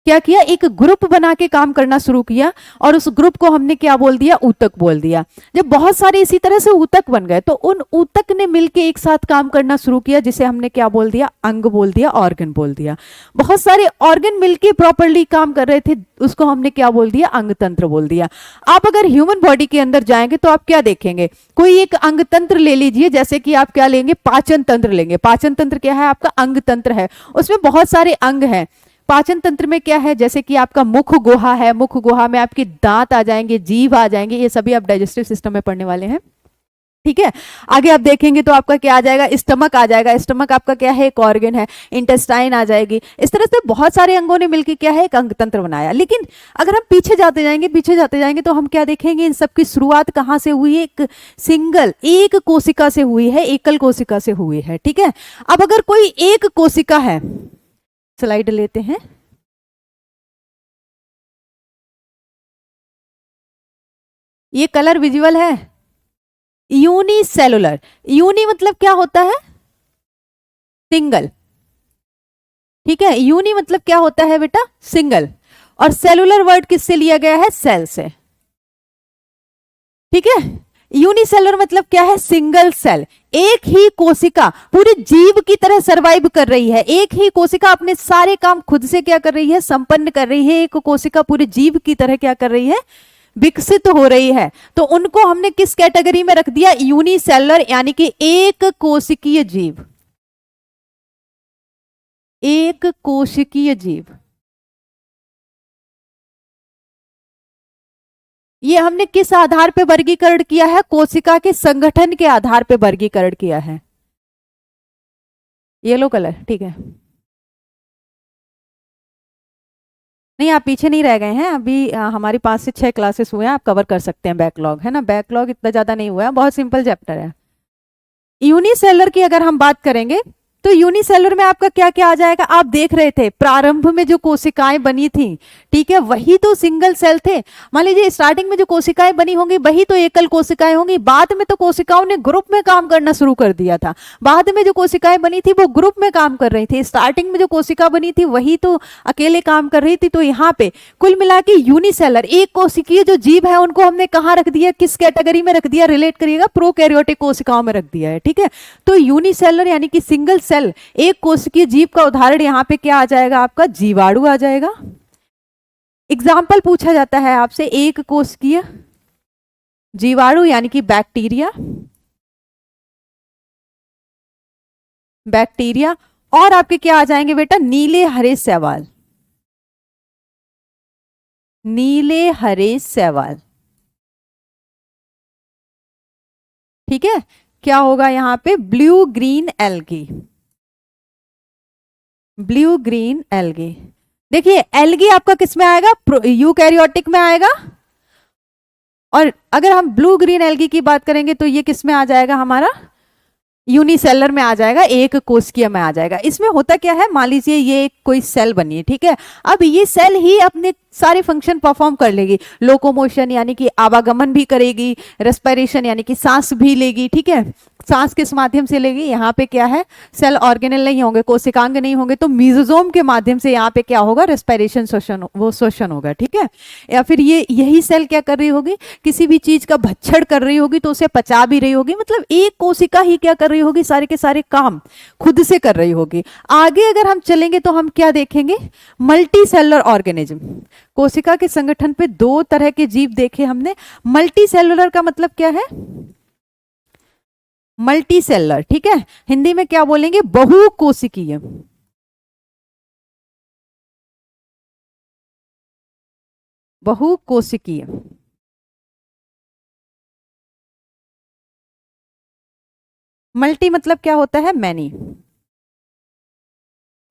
क्या किया, एक ग्रुप बना के काम करना शुरू किया, और उस ग्रुप को हमने क्या बोल दिया, ऊतक बोल दिया। जब बहुत सारे इसी तरह से ऊतक बन गए, तो उन ऊतक ने मिलके एक साथ काम करना शुरू किया, जिसे हमने क्या बोल दिया, अंग बोल दिया, ऑर्गन बोल दिया। बहुत सारे ऑर्गन मिलके प्रॉपरली काम कर रहे थे, उसको हमने क्या बोल दिया, अंग तंत्र बोल दिया। आप अगर ह्यूमन बॉडी के अंदर जाएंगे तो आप क्या देखेंगे, कोई एक अंग तंत्र ले लीजिए, जैसे कि आप क्या लेंगे, पाचन तंत्र लेंगे। पाचन तंत्र क्या है, आपका अंग तंत्र है, उसमें बहुत सारे अंग हैं। पाचन तंत्र में क्या है, जैसे कि आपका मुख गुहा है, मुख गुहा में आपके दांत आ जाएंगे, जीभ आ जाएंगे, ये सभी आप डाइजेस्टिव सिस्टम में पढ़ने वाले हैं, ठीक है। आगे आप देखेंगे तो आपका क्या आ जाएगा, स्टमक आ जाएगा। स्टमक आपका क्या है, एक ऑर्गन है। इंटेस्टाइन आ जाएगी। इस तरह से बहुत सारे अंगों ने मिलकर क्या है, एक अंग तंत्र बनाया। लेकिन अगर हम पीछे जाते जाएंगे तो हम क्या देखेंगे, इन सबकी शुरुआत कहां से हुई है, एक कोशिका से हुई है, एकल कोशिका से हुई है, ठीक है। अब अगर कोई एक कोशिका है, स्लाइड लेते हैं, ये कलर विजुअल है, यूनिसेलुलर। यूनि मतलब क्या होता है, सिंगल, ठीक है। यूनि मतलब क्या होता है बेटा, सिंगल, और सेलुलर वर्ड किससे लिया गया है, सेल से, ठीक है। यूनिसेलुलर मतलब क्या है, सिंगल सेल, एक ही कोशिका पूरे जीव की तरह सरवाइव कर रही है। एक ही कोशिका अपने सारे काम खुद से क्या कर रही है, संपन्न कर रही है। एक कोशिका पूरे जीव की तरह क्या कर रही है, विकसित हो रही है। तो उनको हमने किस कैटेगरी में रख दिया, यूनिसेलुलर, यानी कि एक कोशिकीय जीव, एक कोशिकीय जीव। ये हमने किस आधार पे वर्गीकरण किया है, कोशिका के संगठन के आधार पे वर्गीकरण किया है। येलो कलर, ठीक है। नहीं, आप पीछे नहीं रह गए हैं अभी, हमारी 5 से 6 क्लासेस हुए हैं, आप कवर कर सकते हैं। बैकलॉग है ना, बैकलॉग इतना ज्यादा नहीं हुआ है, बहुत सिंपल चैप्टर है। यूनिसेलर की अगर हम बात करेंगे तो यूनिसेलर में आपका क्या क्या आ जाएगा, आप देख रहे थे प्रारंभ में जो कोशिकाएं बनी थी, ठीक है, वही तो सिंगल सेल थे। मान लीजिए स्टार्टिंग में जो कोशिकाएं बनी होंगी वही तो एकल कोशिकाएं होंगी। बाद में तो कोशिकाओं ने ग्रुप में काम करना शुरू कर दिया था। बाद में जो कोशिकाएं बनी थी वो ग्रुप में काम कर रही थी। स्टार्टिंग में जो कोशिका बनी थी वही तो अकेले काम कर रही थी। तो यहाँ पे कुल मिला के यूनिसेलर, एक कोशिकीय जो जीव है, उनको हमने कहाँ रख दिया, किस कैटेगरी में रख दिया, रिलेट करिएगा, प्रोकैरियोटिक कोशिकाओं में रख दिया है, ठीक है। तो यूनिसेलर यानी कि सिंगल सेल, एक कोशिकीय जीव का उदाहरण यहाँ पे क्या आ जाएगा, आपका जीवाणु आ जाएगा। एग्जाम्पल पूछा जाता है आपसे, एक कोशिकीय जीवाणु यानी कि बैक्टीरिया, बैक्टीरिया। और आपके क्या आ जाएंगे बेटा, नीले हरे शैवाल, नीले हरे शैवाल, ठीक है। क्या होगा यहाँ पे, blue green algae, blue green algae. देखिए एल्गी आपका किस में आएगा, यूकैरियोटिक में आएगा। और अगर हम ब्लू ग्रीन एल्गी की बात करेंगे तो ये किस में आ जाएगा, हमारा यूनिसेलर में आ जाएगा, एक कोशिकीय में आ जाएगा। इसमें होता क्या है, मान लीजिए ये कोई सेल बनी है, ठीक है। अब ये सेल ही अपने सारे फंक्शन परफॉर्म कर लेगी, लोकोमोशन यानी कि आवागमन भी करेगी, रेस्पिरेशन यानी कि सांस भी लेगी, ठीक है। सांस किस माध्यम से लेगी, यहाँ पे क्या है, सेल ऑर्गेनल नहीं होंगे, कोशिकांग नहीं होंगे, तो मीजोजोम के माध्यम से यहाँ पे क्या होगा, रेस्पिरेशन, श्वसन, वो श्वसन होगा, ठीक है। या फिर ये यही सेल क्या कर रही होगी, किसी भी चीज का भक्षण कर रही होगी तो उसे पचा भी रही होगी। मतलब एक कोशिका ही क्या कर रही होगी, सारे के सारे काम खुद से कर रही होगी। आगे अगर हम चलेंगे तो हम क्या देखेंगे, मल्टी सेलुलर ऑर्गेनिज्म। कोशिका के संगठन पे दो तरह के जीव देखे हमने। मल्टी सेलुलर का मतलब क्या है, मल्टी सेलुलर, ठीक है। हिंदी में क्या बोलेंगे, बहुकोशिकीय, बहुकोशिकीय। मल्टी मतलब क्या होता है, मैनी,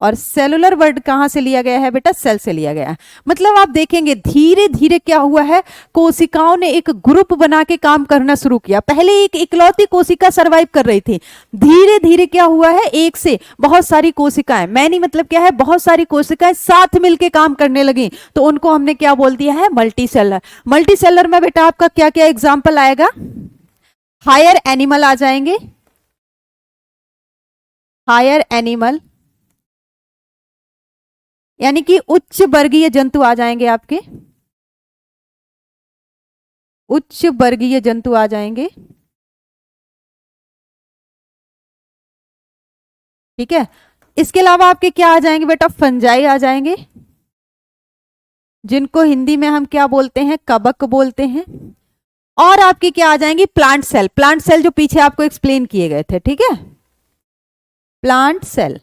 और सेलुलर वर्ड कहाँ से लिया गया है बेटा? सेल से लिया गया है। मतलब आप देखेंगे धीरे धीरे क्या हुआ है, कोशिकाओं ने एक ग्रुप बना के काम करना शुरू किया। पहले एक इकलौती कोशिका सरवाइव कर रही थी, धीरे धीरे क्या हुआ है, एक से बहुत सारी कोशिकाएं, मैनी मतलब क्या है, बहुत सारी कोशिकाएं साथ मिलके काम करने लगी, तो उनको हमने क्या बोल दिया है? Multi cellular. मल्टी सेलर में बेटा आपका क्या क्या एग्जाम्पल आएगा? हायर एनिमल आ जाएंगे, हायर एनिमल यानी कि उच्च वर्गीय जंतु आ जाएंगे, आपके उच्च वर्गीय जंतु आ जाएंगे। ठीक है, इसके अलावा आपके क्या आ जाएंगे बेटा? फंजाई आ जाएंगे, जिनको हिंदी में हम क्या बोलते हैं? कवक बोलते हैं। और आपके क्या आ जाएंगे? Plant cell. प्लांट सेल जो पीछे आपको एक्सप्लेन किए गए थे, ठीक है, प्लांट सेल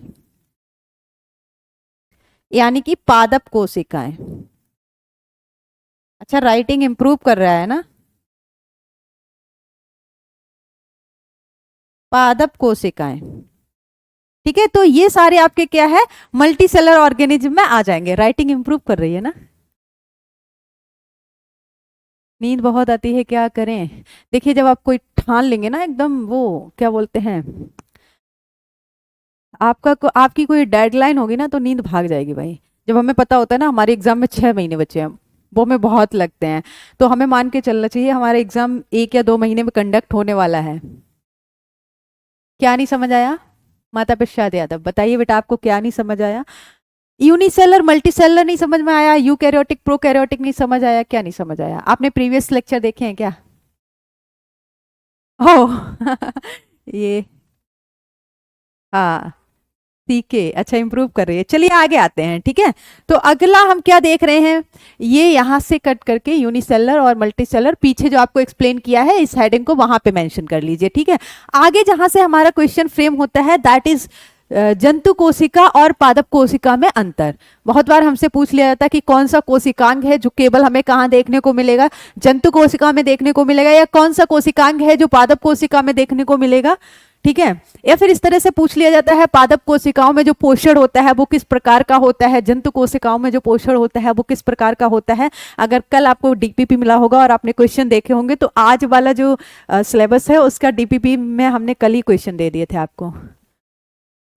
यानी कि पादप कोशिकाएं। अच्छा, राइटिंग इंप्रूव कर रहा है ना? पादप कोशिकाएं, ठीक है, तो ये सारे आपके क्या है? मल्टी सेलर ऑर्गेनिज्म में आ जाएंगे। राइटिंग इंप्रूव कर रही है ना? नींद बहुत आती है, क्या करें? देखिए जब आप कोई ठान लेंगे ना एकदम, वो क्या बोलते हैं, आपकी कोई डेडलाइन होगी ना, तो नींद भाग जाएगी भाई। जब हमें पता होता है ना हमारे एग्जाम में 6 महीने बचे हैं, वो हमें बहुत लगते हैं, तो हमें मान के चलना चाहिए हमारा एग्जाम 1 या 2 महीने में कंडक्ट होने वाला है। क्या नहीं समझ आया? माता प्रसाद यादव बताइए बेटा, आपको क्या नहीं समझ आया? यूनिसेलर मल्टीसेलर नहीं समझ में आया? यूकैरियोटिक प्रोकैरियोटिक नहीं समझ आया? क्या नहीं समझ आया? आपने प्रीवियस लेक्चर देखे हैं क्या? ओह ये, हाँ ठीक है, अच्छा इंप्रूव कर रही है। चलिए आगे आते हैं, ठीक है। तो अगला हम क्या देख रहे हैं, ये यहां से कट करके यूनिसेलर और मल्टीसेलर, पीछे जो आपको एक्सप्लेन किया है इस हेडिंग को वहां पे मेंशन कर लीजिए, ठीक है। आगे जहां से हमारा क्वेश्चन फ्रेम होता है दैट इज जंतु कोशिका और पादप कोशिका में अंतर। बहुत बार हमसे पूछ लिया जाता है कि कौन सा कोशिकांग है जो केवल हमें कहाँ देखने को मिलेगा? जंतु कोशिका में देखने को मिलेगा, या कौन सा कोशिकांग है जो पादप कोशिका में देखने को मिलेगा, ठीक है। या फिर इस तरह से पूछ लिया जाता है पादप कोशिकाओं में जो पोषण होता है वो किस प्रकार का होता है, जंतु कोशिकाओं में जो पोषण होता है वो किस प्रकार का होता है। अगर कल आपको डीपीपी मिला होगा और आपने क्वेश्चन देखे होंगे, तो आज वाला जो सिलेबस है उसका डीपीपी में हमने कल ही क्वेश्चन दे दिए थे आपको।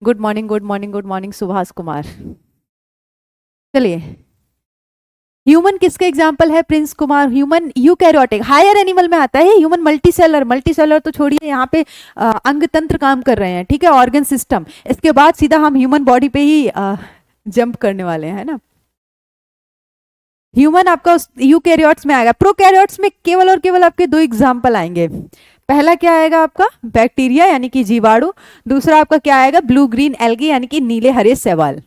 Good morning, good morning, good morning Subhash Kumar. चलिए, ह्यूमन किसके एग्जाम्पल है Prince Kumar? Human eukaryotic, higher animal में आता है। ह्यूमन मल्टीसेलर, मल्टीसेलर तो छोड़िए, यहाँ पे अंग तंत्र काम कर रहे हैं, ठीक है, ऑर्गन सिस्टम। इसके बाद सीधा हम ह्यूमन बॉडी पे ही जंप करने वाले हैं, है ना। ह्यूमन आपका यूकैरियोट्स में आएगा। प्रोकैरियोट्स में केवल और केवल आपके 2 एग्जाम्पल आएंगे। पहला क्या आएगा आपका? बैक्टीरिया यानी कि जीवाणु। दूसरा आपका क्या आएगा? ब्लू ग्रीन एल्गी यानी कि नीले हरे शैवाल।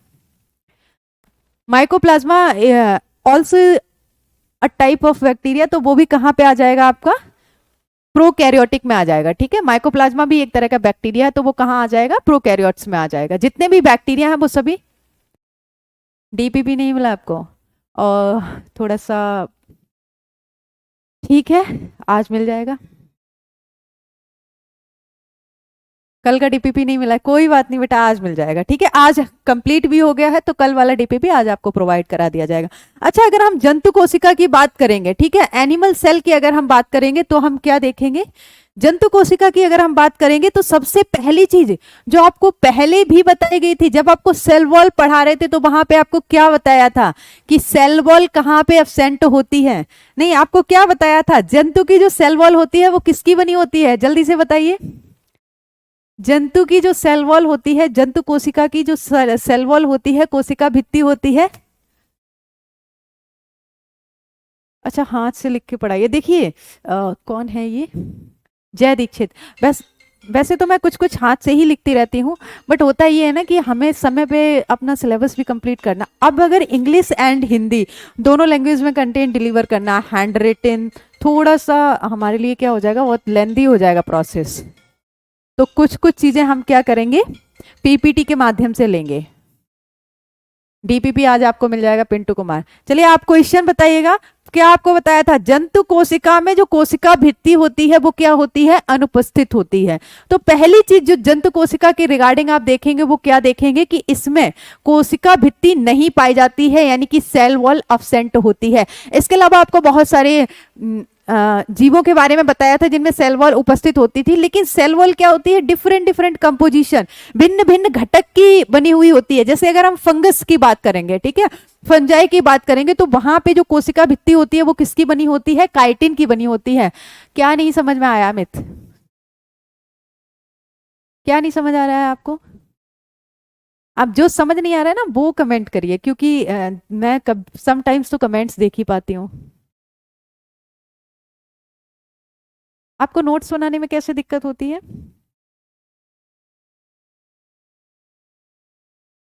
Mycoplasma also a type of bacteria, तो वो भी कहाँ पे आ जाएगा आपका? प्रोकैरियोटिक में आ जाएगा, ठीक है। माइकोप्लाज्मा भी एक तरह का बैक्टीरिया है, तो वो कहाँ आ जाएगा? प्रोकैरियोट्स में आ जाएगा। जितने भी बैक्टीरिया हैं वो सभी, डीपीपी नहीं मिला आपको? और थोड़ा सा, ठीक है, आज मिल जाएगा। कल का डीपीपी नहीं मिला, कोई बात नहीं बेटा, आज मिल जाएगा, ठीक है। आज कंप्लीट भी हो गया है, तो कल वाला डीपीपी आज आपको प्रोवाइड करा दिया जाएगा। अच्छा, अगर हम जंतु कोशिका की बात करेंगे, ठीक है, एनिमल सेल की अगर हम बात करेंगे, तो हम क्या देखेंगे? जंतु कोशिका की अगर हम बात करेंगे, तो सबसे पहली चीज जो आपको पहले भी बताई गई थी, जब आपको सेल वॉल पढ़ा रहे थे, तो वहां पे आपको क्या बताया था कि सेल वॉल कहाँ पे एब्सेंट होती है? नहीं, आपको क्या बताया था? जंतु की जो सेल वॉल होती है वो किसकी बनी होती है? जल्दी से बताइए। जंतु की जो सेल वॉल होती है, जंतु कोशिका की जो सेल वॉल होती है, कोशिका भित्ति होती है। अच्छा, हाथ से लिख के पढ़ाइए। देखिए कौन है ये? जय दीक्षित। वैसे तो मैं कुछ कुछ हाथ से ही लिखती रहती हूँ, बट होता ये है ना कि हमें समय पे अपना सिलेबस भी कंप्लीट करना। अब अगर इंग्लिश एंड हिंदी दोनों लैंग्वेज में कंटेंट डिलीवर करना, हैंड रिटन, थोड़ा सा हमारे लिए क्या हो जाएगा, बहुत लेंदी हो जाएगा प्रोसेस। तो कुछ कुछ चीजें हम क्या करेंगे, पीपीटी के माध्यम से लेंगे। डीपीपी आज आपको मिल जाएगा पिंटू कुमार। चलिए आप क्वेश्चन बताइएगा, क्या आपको बताया था, जंतु कोशिका में जो कोशिका भित्ति होती है वो क्या होती है, अनुपस्थित होती है। तो पहली चीज जो जंतु कोशिका के रिगार्डिंग आप देखेंगे वो क्या देखेंगे कि इसमें कोशिका भित्ति नहीं पाई जाती है, यानी कि सेल वॉल अब्सेंट होती है। इसके अलावा आपको बहुत सारे जीवों के बारे में बताया था जिनमें सेल वॉल उपस्थित होती थी, लेकिन सेल वॉल क्या होती है, डिफरेंट डिफरेंट कंपोजिशन, भिन्न भिन्न घटक की बनी हुई होती है। जैसे अगर हम फंगस की बात करेंगे, ठीक है, फंजाई की बात करेंगे, तो वहां पे जो कोशिका भित्ति होती है वो किसकी बनी होती है, काइटिन की बनी होती है। क्या नहीं समझ में आया अमित, क्या नहीं समझ आ रहा है आपको? अब जो समझ नहीं आ रहा है ना वो कमेंट करिए, क्योंकि मैं समटाइम्स तो कमेंट्स देख ही पाती हूँ। आपको नोट्स बनाने में कैसे दिक्कत होती है?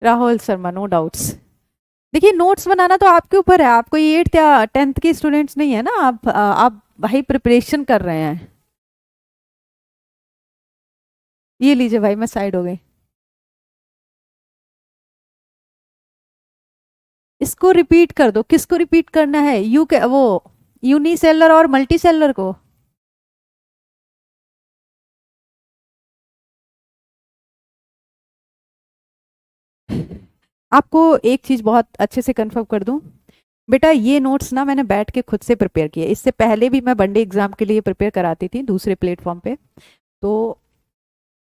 Rahul Sharma, no doubts. देखिए नोट्स बनाना तो आपके ऊपर है, आप कोई 8th या 10th के स्टूडेंट्स नहीं है ना, आप भाई प्रिपरेशन कर रहे हैं। ये लीजिए भाई, मैं साइड हो गई। इसको रिपीट कर दो। किसको रिपीट करना है? यू के वो यूनिसेलर और मल्टीसेलर को। आपको एक चीज बहुत अच्छे से कंफर्म कर दूं, बेटा ये नोट्स ना मैंने बैठ के खुद से प्रिपेयर किए। इससे पहले भी मैं वनडे एग्जाम के लिए प्रिपेयर कराती थी दूसरे प्लेटफॉर्म पे, तो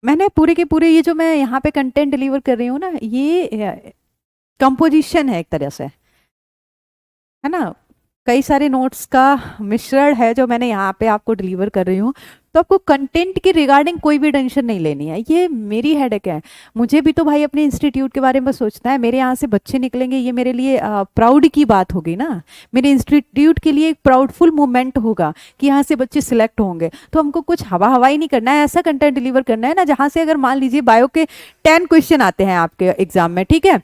मैंने पूरे के पूरे ये जो मैं यहाँ पे कंटेंट डिलीवर कर रही हूँ ना, ये कंपोजिशन है एक तरह से, है ना, कई सारे नोट्स का मिश्रण है जो मैंने यहाँ पे आपको डिलीवर कर रही हूँ। तो आपको कंटेंट के रिगार्डिंग कोई भी टेंशन नहीं लेनी है, ये मेरी हेडेक है। मुझे भी तो भाई अपने इंस्टीट्यूट के बारे में सोचना है, मेरे यहाँ से बच्चे निकलेंगे, ये मेरे लिए प्राउड की बात होगी ना, मेरे इंस्टीट्यूट के लिए एक प्राउडफुल मोमेंट होगा कि यहाँ से बच्चे सिलेक्ट होंगे। तो हमको कुछ हवा हवाई नहीं करना है, ऐसा कंटेंट डिलीवर करना है ना जहाँ से अगर मान लीजिए बायो के 10 क्वेश्चन आते हैं आपके एग्जाम में, ठीक है,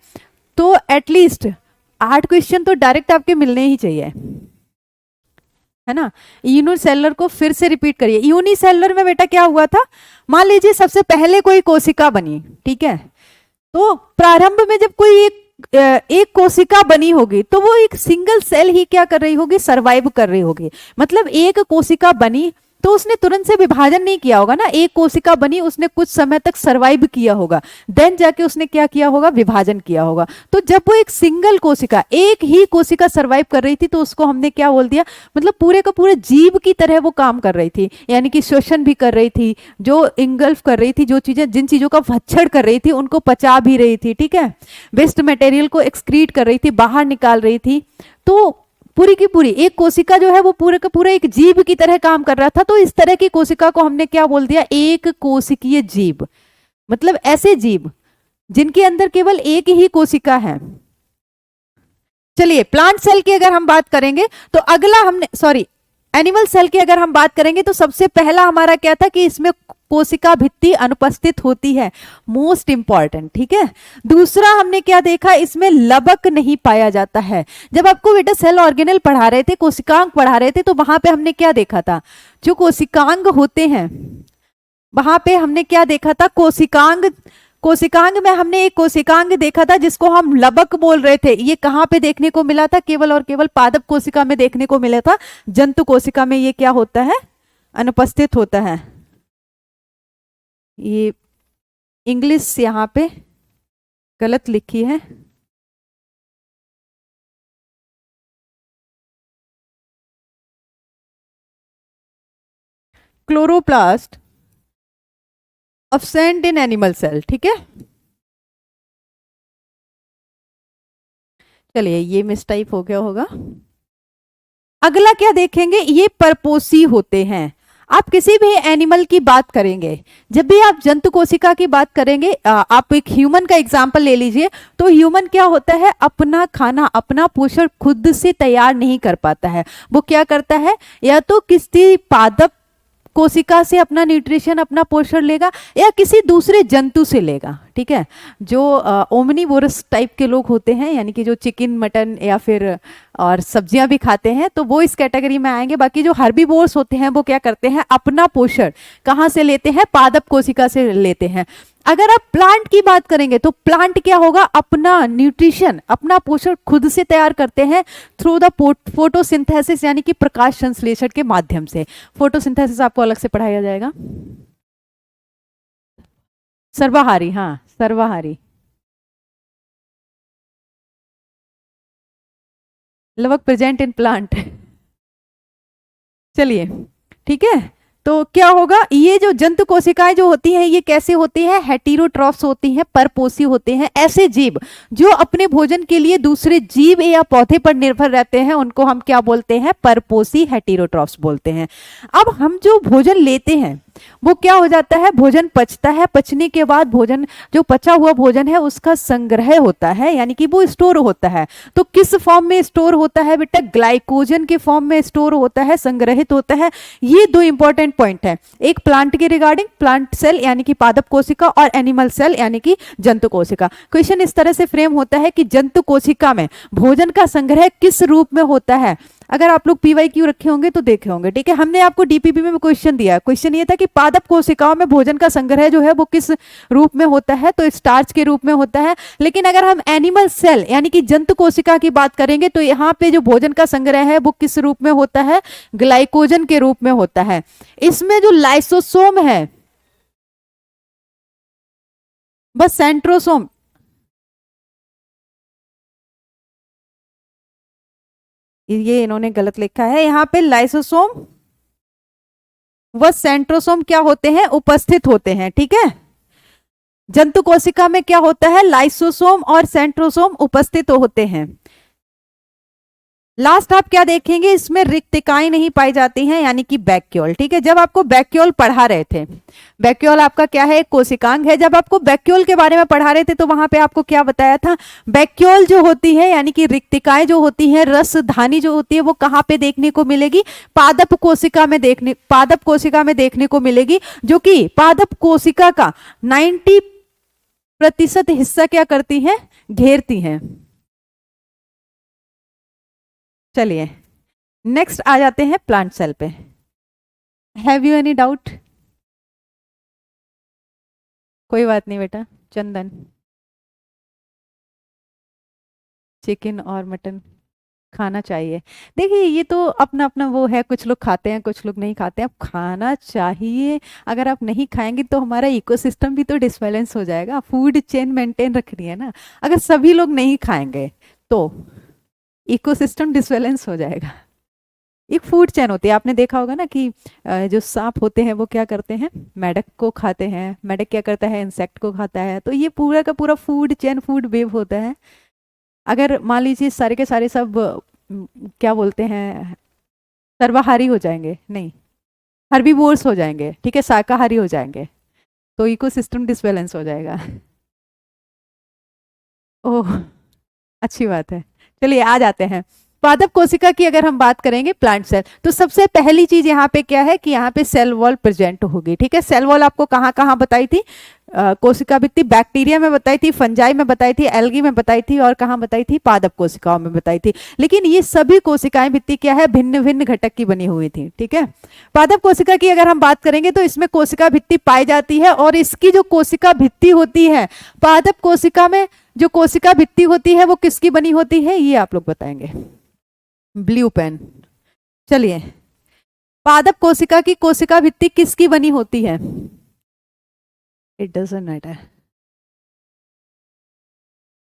तो एटलीस्ट 8 क्वेश्चन तो डायरेक्ट आपके मिलने ही चाहिए, है ना। यूनिसेलुलर को फिर से रिपीट करिए। यूनिसेलुलर में बेटा क्या हुआ था, मान लीजिए सबसे पहले कोई कोशिका बनी, ठीक है, तो प्रारंभ में जब कोई एक कोशिका बनी होगी तो वो एक सिंगल सेल ही क्या कर रही होगी, सरवाइव कर रही होगी। मतलब एक कोशिका बनी तो उसने तुरंत से विभाजन नहीं किया होगा ना, एक कोशिका बनी उसने कुछ समय तक सरवाइव किया होगा, देन जाके उसने क्या किया होगा, विभाजन किया होगा। तो जब वो एक सिंगल कोशिका, एक ही कोशिका सरवाइव कर रही थी तो उसको हमने क्या बोल दिया, मतलब पूरे का पूरे जीव की तरह वो काम कर रही थी, यानी कि श्वसन भी कर रही थी, जो इंगल्फ कर रही थी, जो चीजें जिन चीजों का भक्षण कर रही थी उनको पचा भी रही थी, ठीक है, वेस्ट मटेरियल को एक्सक्रीट कर रही थी, बाहर निकाल रही थी। तो पूरी की पूरी एक कोशिका जो है वो पूरे का पूरा एक जीव की तरह काम कर रहा था। तो इस तरह की कोशिका को हमने क्या बोल दिया, एक कोशिकीय जीव। मतलब ऐसे जीव जिनके अंदर केवल एक ही कोशिका है। चलिए प्लांट सेल की अगर हम बात करेंगे तो अगला हमने, सॉरी एनिमल सेल की अगर हम बात करेंगे तो सबसे पहला हमारा क्या था कि इसमें कोशिका भित्ति अनुपस्थित होती है, मोस्ट इंपॉर्टेंट, ठीक है। दूसरा हमने क्या देखा, इसमें लबक नहीं पाया जाता है। जब आपको बेटा सेल ऑर्गेनेल पढ़ा रहे थे, कोशिकांग पढ़ा रहे थे, तो वहां पे हमने क्या देखा था, जो कोशिकांग होते हैं वहां पे हमने क्या देखा था, कोशिकांग में हमने एक कोशिकांग देखा था जिसको हम लबक बोल रहे थे। ये कहां पे देखने को मिला था, केवल और केवल पादप कोशिका में देखने को मिला था। जंतु कोशिका में ये क्या होता है, अनुपस्थित होता है। ये इंग्लिश यहाँ पे गलत लिखी है, chloroplast absent in animal cell, ठीक है। चलिए ये मिसटाइप हो गया होगा। अगला क्या देखेंगे, ये परपोसी होते हैं। आप किसी भी एनिमल की बात करेंगे, जब भी आप जंतु कोशिका की बात करेंगे, आप एक ह्यूमन का एग्जांपल ले लीजिए, तो ह्यूमन क्या होता है, अपना खाना अपना पोषण खुद से तैयार नहीं कर पाता है। वो क्या करता है, या तो किसी पादप कोशिका से अपना न्यूट्रिशन अपना पोषण लेगा या किसी दूसरे जंतु से लेगा, ठीक है। जो ओमनीवोरस टाइप के लोग होते हैं, यानी कि जो चिकन मटन या फिर और सब्जियां भी खाते हैं, तो वो इस कैटेगरी में आएंगे। बाकी जो हर्बीवोर्स होते हैं वो क्या करते हैं, अपना पोषण कहाँ से लेते हैं, पादप कोशिका से लेते हैं। अगर आप प्लांट की बात करेंगे तो प्लांट क्या होगा, अपना न्यूट्रिशन, अपना पोषण खुद से तैयार करते हैं थ्रू द फोटोसिंथेसिस, यानी कि प्रकाश संश्लेषण के माध्यम से। फोटोसिंथेसिस आपको अलग से पढ़ाया जाएगा। सर्वाहारी, हाँ सर्वाहारी, लगभग प्रेजेंट इन प्लांट। चलिए ठीक है, तो क्या होगा, ये जो जंतु कोशिकाएं जो होती हैं ये कैसे होती हैं, हेटेरोट्रॉफ्स होती हैं, परपोषी होते हैं। ऐसे जीव जो अपने भोजन के लिए दूसरे जीव या पौधे पर निर्भर रहते हैं उनको हम क्या बोलते हैं, परपोषी हेटेरोट्रॉफ्स बोलते हैं। अब हम जो भोजन लेते हैं वो क्या हो जाता है, भोजन पचता है, पचने के बाद भोजन, जो पचा हुआ भोजन है उसका संग्रह होता है, यानी कि वो स्टोर होता है। तो किस फॉर्म में स्टोर होता है बेटा, ग्लाइकोजन के फॉर्म में स्टोर होता है, संग्रहित होता है। ये दो इंपॉर्टेंट पॉइंट है, एक प्लांट के रिगार्डिंग, प्लांट सेल यानी कि पादप कोशिका, और एनिमल सेल यानी कि जंतु कोशिका। क्वेश्चन इस तरह से फ्रेम होता है कि जंतु कोशिका में भोजन का संग्रह किस रूप में होता है। अगर आप लोग PYQ रखे होंगे तो देखे होंगे, ठीक है। हमने आपको DPP में क्वेश्चन दिया, क्वेश्चन ये था कि पादप कोशिकाओं में भोजन का संग्रह जो है वो किस रूप में होता है, तो स्टार्च के रूप में होता है। लेकिन अगर हम एनिमल सेल यानी कि जंतु कोशिका की बात करेंगे तो यहाँ पे जो भोजन का संग्रह है वो किस रूप में होता है, ग्लाइकोजन के रूप में होता है। इसमें जो लाइसोसोम है, बस सेंट्रोसोम, ये इन्होंने गलत लिखा है यहाँ पे, लाइसोसोम व सेंट्रोसोम क्या होते हैं, उपस्थित होते हैं, ठीक है। जंतु कोशिका में क्या होता है, लाइसोसोम और सेंट्रोसोम उपस्थित होते हैं। लास्ट आप क्या देखेंगे, इसमें रिक्तिकाएं नहीं पाई जाती हैं, यानी कि वैक्यूल, ठीक है। जब आपको वैक्यूल पढ़ा रहे थे, वैक्यूल आपका क्या है, एक कोशिकांग है। जब आपको वैक्यूल के बारे में पढ़ा रहे थे तो वहां पे आपको क्या बताया था, वैक्यूल जो होती है यानी कि रिक्तिकाएं जो होती हैं, रसधानी जो होती है वो कहाँ पे देखने को मिलेगी, पादप कोशिका में देखने को मिलेगी, जो कि पादप कोशिका का 90% हिस्सा क्या करती है, घेरती हैं। चलिए नेक्स्ट आ जाते हैं प्लांट सेल पे। Have you any doubt? कोई बात नहीं बेटा। चंदन, चिकन और मटन खाना चाहिए। देखिए ये तो अपना अपना वो है, कुछ लोग खाते हैं कुछ लोग नहीं खाते हैं, अब खाना चाहिए। अगर आप नहीं खाएंगे तो हमारा इकोसिस्टम भी तो डिसबैलेंस हो जाएगा, फूड चेन मेंटेन रखनी है ना। अगर सभी लोग नहीं खाएंगे तो इकोसिस्टम डिसबैलेंस हो जाएगा। एक फूड चेन होती है, आपने देखा होगा ना कि जो सांप होते हैं वो क्या करते हैं, मेढक को खाते हैं, मेढक क्या करता है, इंसेक्ट को खाता है। तो ये पूरा का पूरा फूड चेन, फूड वेव होता है। अगर मान लीजिए सारे के सारे सब क्या बोलते हैं, सर्वाहारी हो जाएंगे, नहीं हर्बीवोर्स हो जाएंगे, ठीक है, शाकाहारी हो जाएंगे, तो इकोसिस्टम डिसबैलेंस हो जाएगा। ओह अच्छी बात है। चलिए आ जाते हैं पादप कोशिका की। अगर हम बात करेंगे प्लांट सेल, तो सबसे पहली चीज यहाँ पे क्या है कि यहाँ पे सेल वॉल प्रेजेंट होगी, ठीक है। सेल वॉल आपको कहाँ कहाँ बताई थी, कोशिका भित्ति, बैक्टीरिया में बताई थी, फंजाई में बताई थी, एल्गी में बताई थी, और कहाँ बताई थी, पादप कोशिकाओं में बताई थी। लेकिन ये सभी कोशिकाएं भित्ति क्या है, भिन्न भिन्न घटक की बनी हुई थी, ठीक है। पादप कोशिका की अगर हम बात करेंगे तो इसमें कोशिका भित्ति पाई जाती है, और इसकी जो कोशिका भित्ति होती है, पादप कोशिका में जो कोशिका भित्ति होती है वो किसकी बनी होती है, ये आप लोग बताएंगे। Blue pen. चलिए पादप कोशिका की कोशिका भित्ति किसकी बनी होती है, इट डजंट मैटर।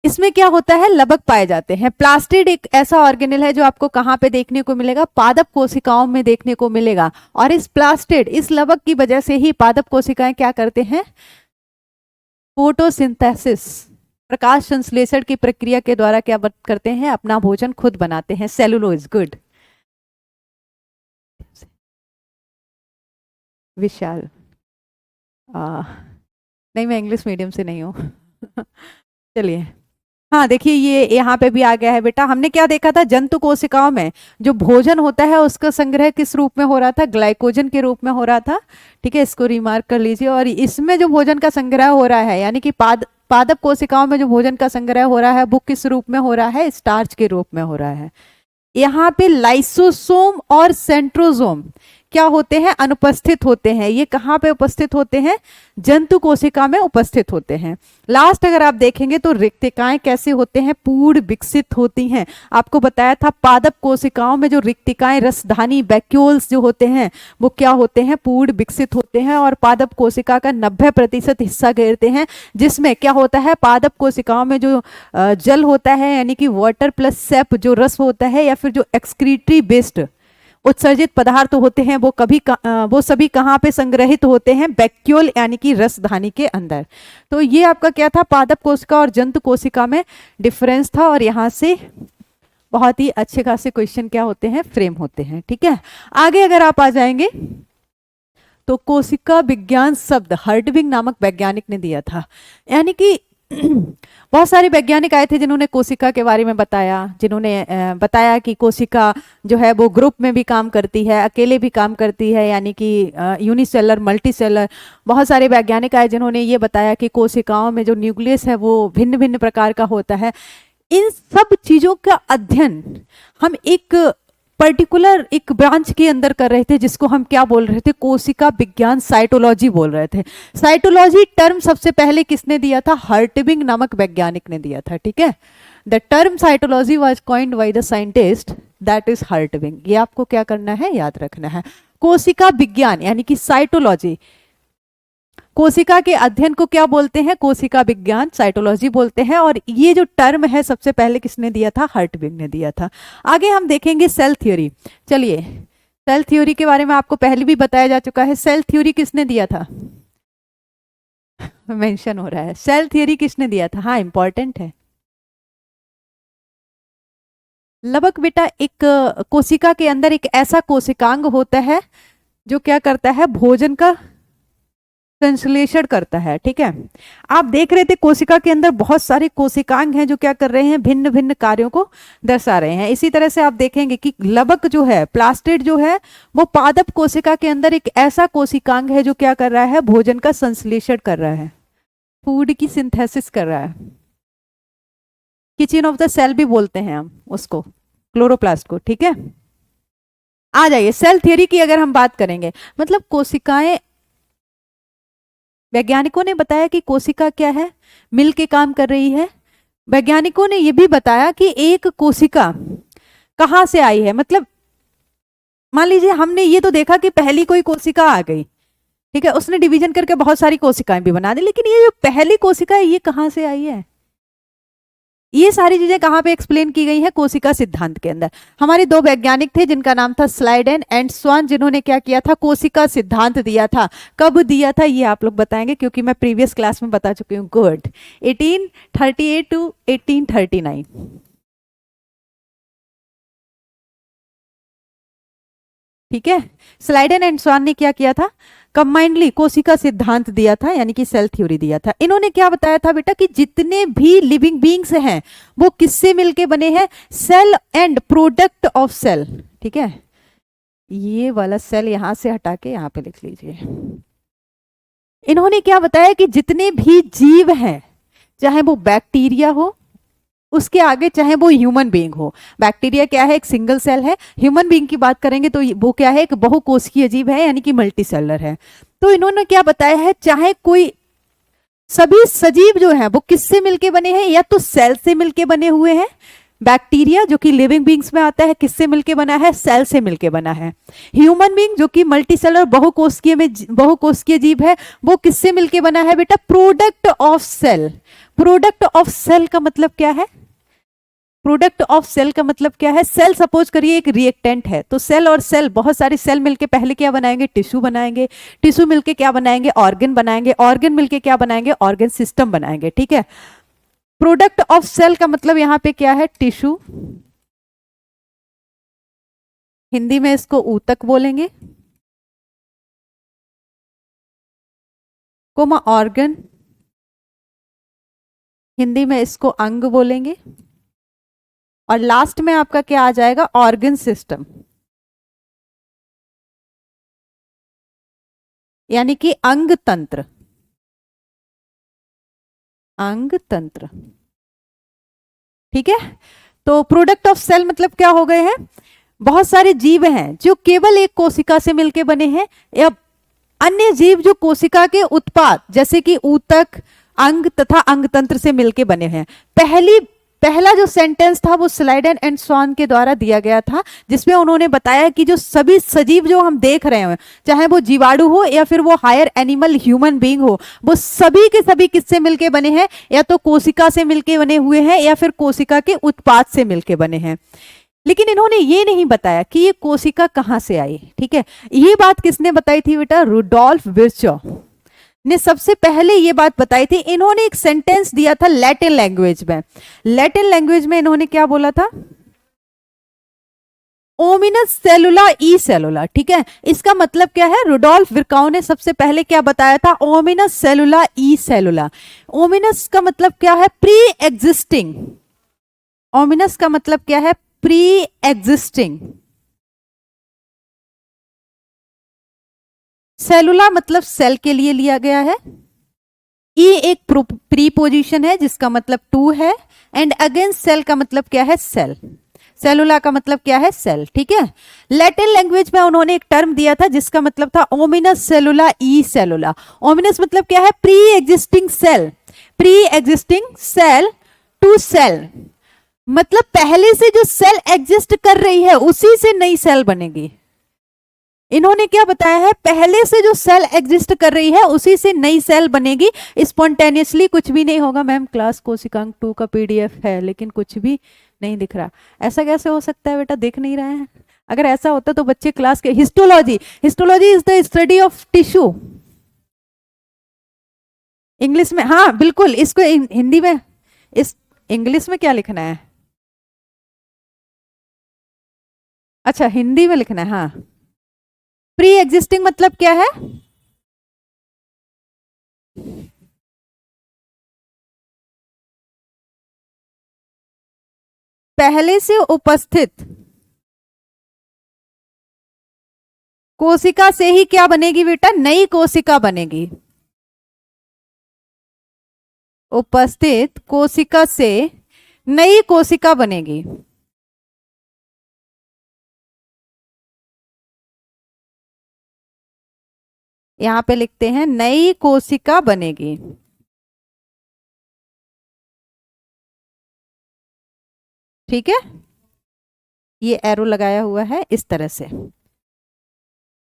इसमें क्या होता है, लवक पाए जाते हैं। प्लास्टिड एक ऐसा ऑर्गेनेल है जो आपको कहां पे देखने को मिलेगा, पादप कोशिकाओं में देखने को मिलेगा। और इस प्लास्टिड, इस लवक की वजह से ही पादप कोशिकाएं क्या करते हैं, फोटोसिंथेसिस, प्रकाश संश्लेषण की प्रक्रिया के द्वारा क्या करते हैं, अपना भोजन खुद बनाते हैं। Cellulose, good. विशाल, नहीं मैं इंग्लिश मीडियम से नहीं हूँ। चलिए हाँ देखिए ये यहाँ पे भी आ गया है बेटा। हमने क्या देखा था, जंतु कोशिकाओं में जो भोजन होता है उसका संग्रह किस रूप में हो रहा था, ग्लाइकोजन के रूप में हो रहा था, ठीक है, इसको रिमार्क कर लीजिए। और इसमें जो भोजन का संग्रह हो रहा है, यानी कि पादप कोशिकाओं में जो भोजन का संग्रह हो रहा है वो किस रूप में हो रहा है, स्टार्च के रूप में हो रहा है। यहाँ पे लाइसोसोम और सेंट्रोसोम क्या होते हैं, अनुपस्थित होते हैं। ये कहाँ पे उपस्थित होते हैं, जंतु कोशिका में उपस्थित होते हैं। लास्ट अगर आप देखेंगे तो रिक्तिकाएं कैसे होते हैं, पूर्ण विकसित होती हैं। आपको बताया था पादप कोशिकाओं में जो रिक्तिकाएं, रसधानी वैक्यूल्स जो होते हैं वो क्या होते हैं, पूर्ण विकसित होते हैं और पादप कोशिका का 90% हिस्सा घेरते हैं, जिसमें क्या होता है, पादप कोशिकाओं में जो जल होता है यानी कि वाटर प्लस सेप जो रस होता है या फिर जो एक्सक्रीटरी बेस्ड उत्सर्जित पदार्थ होते हैं वो सभी कहाँ पे संग्रहित होते हैं, वैक्यूल यानी कि रसधानी के अंदर। तो ये आपका क्या था, पादप कोशिका और जंतु कोशिका में डिफरेंस था और यहाँ से बहुत ही अच्छे खासे क्वेश्चन क्या होते हैं, फ्रेम होते हैं। ठीक है, आगे अगर आप आ जाएंगे तो कोशिका विज्ञान शब्द हर्टविग नामक वैज्ञानिक ने दिया था। यानी कि बहुत सारे वैज्ञानिक आए थे जिन्होंने कोशिका के बारे में बताया, जिन्होंने बताया कि कोशिका जो है वो ग्रुप में भी काम करती है, अकेले भी काम करती है, यानी कि यूनिसेलर, मल्टीसेलर। बहुत सारे वैज्ञानिक आए जिन्होंने ये बताया कि कोशिकाओं में जो न्यूक्लियस है वो भिन्न भिन्न प्रकार का होता है। इन सब चीजों का अध्ययन हम एक पर्टिकुलर एक ब्रांच के अंदर कर रहे थे जिसको हम क्या बोल रहे थे, कोशिका विज्ञान, साइटोलॉजी बोल रहे थे। साइटोलॉजी टर्म सबसे पहले किसने दिया था, हर्टविग नामक वैज्ञानिक ने दिया था। ठीक है, the term cytology was coined by the scientist that is हर्टविग। ये आपको क्या करना है, याद रखना है। कोशिका विज्ञान यानी कि साइटोलॉजी, कोशिका के अध्ययन को क्या बोलते हैं, कोशिका विज्ञान, साइटोलॉजी बोलते हैं। और ये जो टर्म है सबसे पहले किसने दिया था, हर्टविग ने दिया था। आगे हम देखेंगे सेल थ्योरी। चलिए, सेल थ्योरी के बारे में आपको पहले भी बताया जा चुका है। सेल थ्योरी किसने दिया था, मेंशन हो रहा है, सेल थ्योरी किसने दिया था, हाँ इंपॉर्टेंट है। लबक बेटा, एक कोशिका के अंदर एक ऐसा कोशिकांग होता है जो क्या करता है, भोजन का संश्लेषण करता है। ठीक है, आप देख रहे थे कोशिका के अंदर बहुत सारे कोशिकांग हैं जो क्या कर रहे हैं, भिन्न भिन्न कार्यों को दर्शा रहे हैं। इसी तरह से आप देखेंगे कि लबक जो है, प्लास्टिड जो है, वो पादप कोशिका के अंदर एक ऐसा कोशिकांग है जो क्या कर रहा है, भोजन का संश्लेषण कर रहा है, फूड की सिंथेसिस कर रहा है। किचन ऑफ द सेल भी बोलते हैं हम उसको, क्लोरोप्लास्ट को। ठीक है, आ जाइए सेल थ्योरी की अगर हम बात करेंगे, मतलब कोशिकाएं, वैज्ञानिकों ने बताया कि कोशिका क्या है, मिल के काम कर रही है। वैज्ञानिकों ने यह भी बताया कि एक कोशिका कहां से आई है, मतलब मान लीजिए हमने ये तो देखा कि पहली कोई कोशिका आ गई, ठीक है, उसने डिवीजन करके बहुत सारी कोशिकाएं भी बना दी, लेकिन ये जो पहली कोशिका है ये कहां से आई है, ये सारी चीजें कहां पे एक्सप्लेन की गई है, कोशिका सिद्धांत के अंदर। हमारे दो वैज्ञानिक थे जिनका नाम था स्लाइडेन एंड स्वान, जिन्होंने क्या किया था, कोशिका सिद्धांत दिया था। कब दिया था ये आप लोग बताएंगे क्योंकि मैं प्रीवियस क्लास में बता चुकी हूँ। Good, 1838 to 1839। ठीक है, स्लाइडेन एंड स्वान ने क्या किया था, कंबाइंडली कोशिका सिद्धांत दिया था, यानी कि सेल थ्योरी दिया था। इन्होंने क्या बताया था बेटा कि जितने भी लिविंग बीइंग्स हैं वो किससे मिलके बने हैं, cell and product of cell. ठीक है, ये वाला सेल यहां से हटा के यहां पे लिख लीजिए। इन्होंने क्या बताया कि जितने भी जीव हैं, चाहे वो बैक्टीरिया हो, उसके आगे चाहे वो ह्यूमन बीइंग हो, बैक्टीरिया क्या है, एक सिंगल सेल है, ह्यूमन बीइंग की बात करेंगे तो वो क्या है, एक बहुकोशिकीय जीव है, यानी कि मल्टी सेलर है। तो इन्होंने क्या बताया है, चाहे कोई, सभी सजीव जो है वो किससे मिलके बने हैं, या तो सेल से मिलके बने हुए हैं। बैक्टीरिया जो कि लिविंग बीइंग्स में आता है किससे मिलके बना है, सेल से मिलके बना है। ह्यूमन बीइंग जो कि मल्टी सेलर बहुकोशिकीय जीव है, वो किससे मिलके बना है बेटा, product of cell. Product of cell का मतलब क्या है, प्रोडक्ट ऑफ सेल का मतलब क्या है, सेल सपोज करिए एक रिएक्टेंट है, तो सेल और सेल, बहुत सारे सेल मिलके पहले क्या बनाएंगे, टिश्यू बनाएंगे, टिश्यू मिलके क्या बनाएंगे, ऑर्गन बनाएंगे, ऑर्गन मिलके क्या बनाएंगे, ऑर्गन सिस्टम बनाएंगे। ठीक है, प्रोडक्ट ऑफ सेल का मतलब यहां पे क्या है, टिश्यू, हिंदी में इसको ऊतक बोलेंगे, कोमा ऑर्गन, हिंदी में इसको अंग बोलेंगे, और लास्ट में आपका क्या आ जाएगा, ऑर्गन सिस्टम, यानी कि अंग तंत्र, अंग तंत्र। ठीक है, तो प्रोडक्ट ऑफ सेल मतलब क्या हो गए हैं, बहुत सारे जीव हैं जो केवल एक कोशिका से मिलके बने हैं, या अन्य जीव जो कोशिका के उत्पाद जैसे कि ऊतक, अंग तथा अंग तंत्र से मिलके बने हैं। पहला जो सेंटेंस था वो स्लाइडन एंड स्वॉन के द्वारा दिया गया था, जिसमें उन्होंने बताया कि जो सभी सजीव जो हम देख रहे हैं, चाहे वो जीवाणु हो या फिर वो हायर एनिमल ह्यूमन बीइंग हो, वो सभी के सभी किससे मिलके बने हैं, या तो कोशिका से मिलके बने हुए हैं या फिर कोशिका के उत्पाद से मिलके बने हैं। लेकिन इन्होंने ये नहीं बताया कि ये कोशिका कहां से आई। ठीक है, ये बात किसने बताई थी बेटा? रुडोल्फ विर्चो ने सबसे पहले ये बात बताई थी। इन्होंने एक सेंटेंस दिया था लैटिन लैंग्वेज में। लैटिन लैंग्वेज में इन्होंने क्या बोला था? ओमिनस सेलुला ई सेलुला। ठीक है, इसका मतलब क्या है? रुडोल्फ विर्काउ ने सबसे पहले क्या बताया था? ओमिनस सेलुला ई सेलुला। ओमिनस का मतलब क्या है? Pre existing. ओमिनस का मतलब क्या है? Pre existing. सेलुला मतलब सेल के लिए लिया गया है। ई एक प्रीपोजिशन है जिसका मतलब टू है, एंड अगेंस्ट सेल का मतलब क्या है? सेल। सेलुला का मतलब क्या है? सेल। ठीक है, लैटिन लैंग्वेज में उन्होंने एक टर्म दिया था जिसका मतलब था ओमिनस सेलुला ई सेलुला। ओमिनस मतलब क्या है? Pre existing cell. Pre existing cell to cell, मतलब पहले से जो सेल एग्जिस्ट कर रही है उसी से नई सेल बनेगी। इन्होंने क्या बताया है? पहले से जो सेल एग्जिस्ट कर रही है उसी से नई सेल बनेगी। स्पॉन्टेनियसली कुछ भी नहीं होगा। मैम क्लास कोशिकांक 2 का पीडीएफ है लेकिन कुछ भी नहीं दिख रहा। ऐसा कैसे हो सकता है बेटा? देख नहीं रहे हैं? अगर ऐसा होता तो बच्चे क्लास के histology is the study of tissue. English में, हाँ बिल्कुल, इसको हिंदी में, इस इंग्लिश में क्या लिखना है? अच्छा हिंदी में लिखना है। हाँ, प्री एग्जिस्टिंग मतलब क्या है? पहले से उपस्थित कोशिका से ही क्या बनेगी बेटा? नई कोशिका बनेगी। उपस्थित कोशिका से नई कोशिका बनेगी। यहां पे लिखते हैं नई कोशिका बनेगी। ठीक है, ये एरो लगाया हुआ है इस तरह से।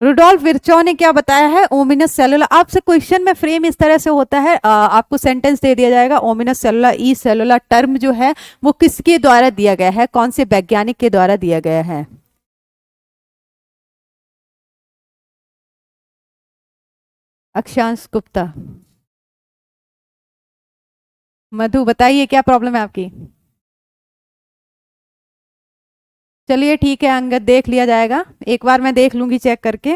रुडोल्फ विर्चो ने क्या बताया है? ओमिनस सेलुला। आपसे क्वेश्चन में फ्रेम इस तरह से होता है, आपको सेंटेंस दे दिया जाएगा ओमिनस सेलुला ई सेलुला टर्म जो है वो किसके द्वारा दिया गया है? कौन से वैज्ञानिक के द्वारा दिया गया है? अक्षांश गुप्ता। मधु बताइए क्या प्रॉब्लम है आपकी? चलिए ठीक है अंगद, देख लिया जाएगा, एक बार मैं देख लूंगी चेक करके।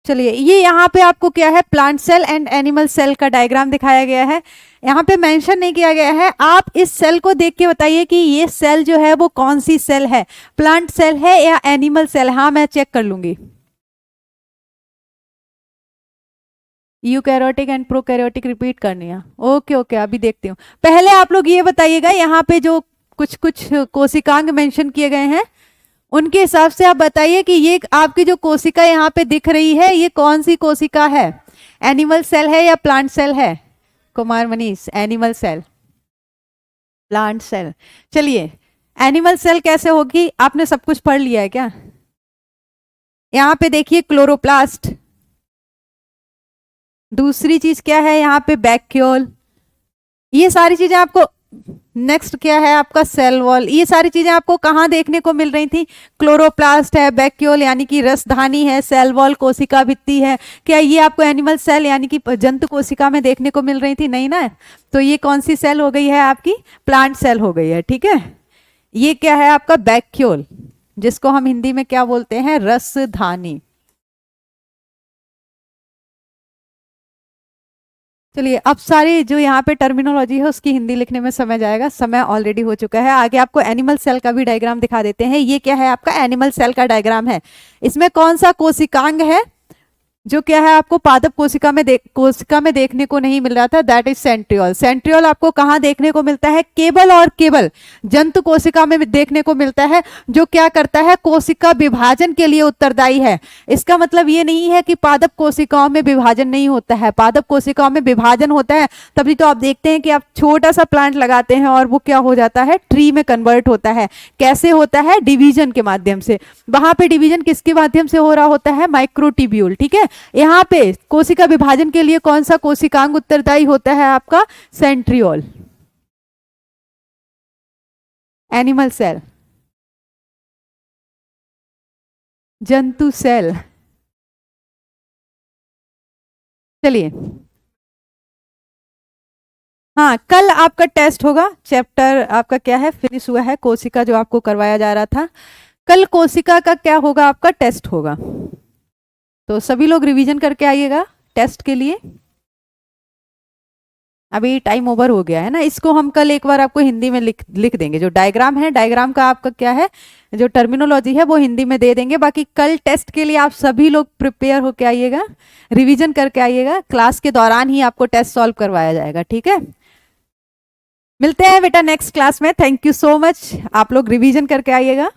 चलिए, ये यहाँ पे आपको क्या है? Plant cell and animal cell का डायग्राम दिखाया गया है। यहाँ पे मेंशन नहीं किया गया है। आप इस सेल को देख के बताइए कि ये सेल जो है वो कौन सी सेल है? प्लांट सेल है या एनिमल सेल? हाँ मैं चेक कर लूंगी। यूकैरियोटिक एंड प्रोकैरियोटिक रिपीट करनी है। ओके ओके, अभी देखती हूँ। पहले आप लोग ये बताइएगा, यहाँ पे जो कुछ कुछ कोशिकांग मेंशन किए गए हैं उनके हिसाब से आप बताइए कि ये आपकी जो कोशिका यहाँ पे दिख रही है ये कौन सी कोशिका है? एनिमल सेल है या प्लांट सेल है? Kumar Manish, animal cell, plant cell. चलिए, एनिमल सेल कैसे होगी? आपने सब कुछ पढ़ लिया है क्या? यहाँ पे देखिए क्लोरोप्लास्ट, दूसरी चीज क्या है यहाँ पे? वैक्यूल। ये सारी चीजें आपको, नेक्स्ट क्या है आपका? Cell wall. ये सारी चीजें आपको कहाँ देखने को मिल रही थी? क्लोरोप्लास्ट है, वैक्यूल यानी कि रसधानी है, सेल वॉल कोशिका भित्ति है। क्या ये आपको एनिमल सेल यानी कि जंतु कोशिका में देखने को मिल रही थी? नहीं ना। तो ये कौन सी सेल हो गई है आपकी? प्लांट सेल हो गई है। ठीक है, ये क्या है आपका? वैक्यूल, जिसको हम हिंदी में क्या बोलते हैं? रसधानी। चलिए, अब सारी जो यहाँ पे टर्मिनोलॉजी है उसकी हिंदी लिखने में समय जाएगा, समय ऑलरेडी हो चुका है। आगे आपको एनिमल सेल का भी डायग्राम दिखा देते हैं। ये क्या है आपका? एनिमल सेल का डायग्राम है। इसमें कौन सा कोशिकांग है? जो क्या है आपको पादप कोशिका में देखने को नहीं मिल रहा था, दैट इज सेंट्रियोल। सेंट्रियोल आपको कहाँ देखने को मिलता है? केवल और केवल जंतु कोशिका में देखने को मिलता है, जो क्या करता है? कोशिका विभाजन के लिए उत्तरदायी है। इसका मतलब ये नहीं है कि पादप कोशिकाओं में विभाजन नहीं होता है, पादप कोशिकाओं में विभाजन होता है। तभी तो आप देखते हैं कि आप छोटा सा प्लांट लगाते हैं और वो क्या हो जाता है? ट्री में कन्वर्ट होता है। कैसे होता है? डिवीजन के माध्यम से। वहां पे डिवीजन किसके माध्यम से हो रहा होता है? माइक्रोट्यूब्यूल। ठीक है, यहाँ पे कोशिका विभाजन के लिए कौन सा कोशिकांग उत्तरदायी होता है? आपका सेंट्रियोल। एनिमल सेल, जंतु सेल। चलिए, हाँ, कल आपका टेस्ट होगा, चैप्टर आपका क्या है? फिनिश हुआ है, कोशिका जो आपको करवाया जा रहा था। कल कोशिका का क्या होगा? आपका टेस्ट होगा। तो सभी लोग रिवीजन करके आइएगा टेस्ट के लिए। अभी टाइम ओवर हो गया है ना, इसको हम कल एक बार आपको हिंदी में लिख देंगे। जो डायग्राम है, डायग्राम का आपका क्या है, जो टर्मिनोलॉजी है वो हिंदी में दे देंगे। बाकी कल टेस्ट के लिए आप सभी लोग प्रिपेयर होके आइएगा, रिवीजन करके आइएगा। क्लास के दौरान ही आपको टेस्ट सॉल्व करवाया जाएगा। ठीक है, मिलते हैं बेटा नेक्स्ट क्लास में। थैंक यू सो मच, आप लोग रिवीजन करके आइएगा।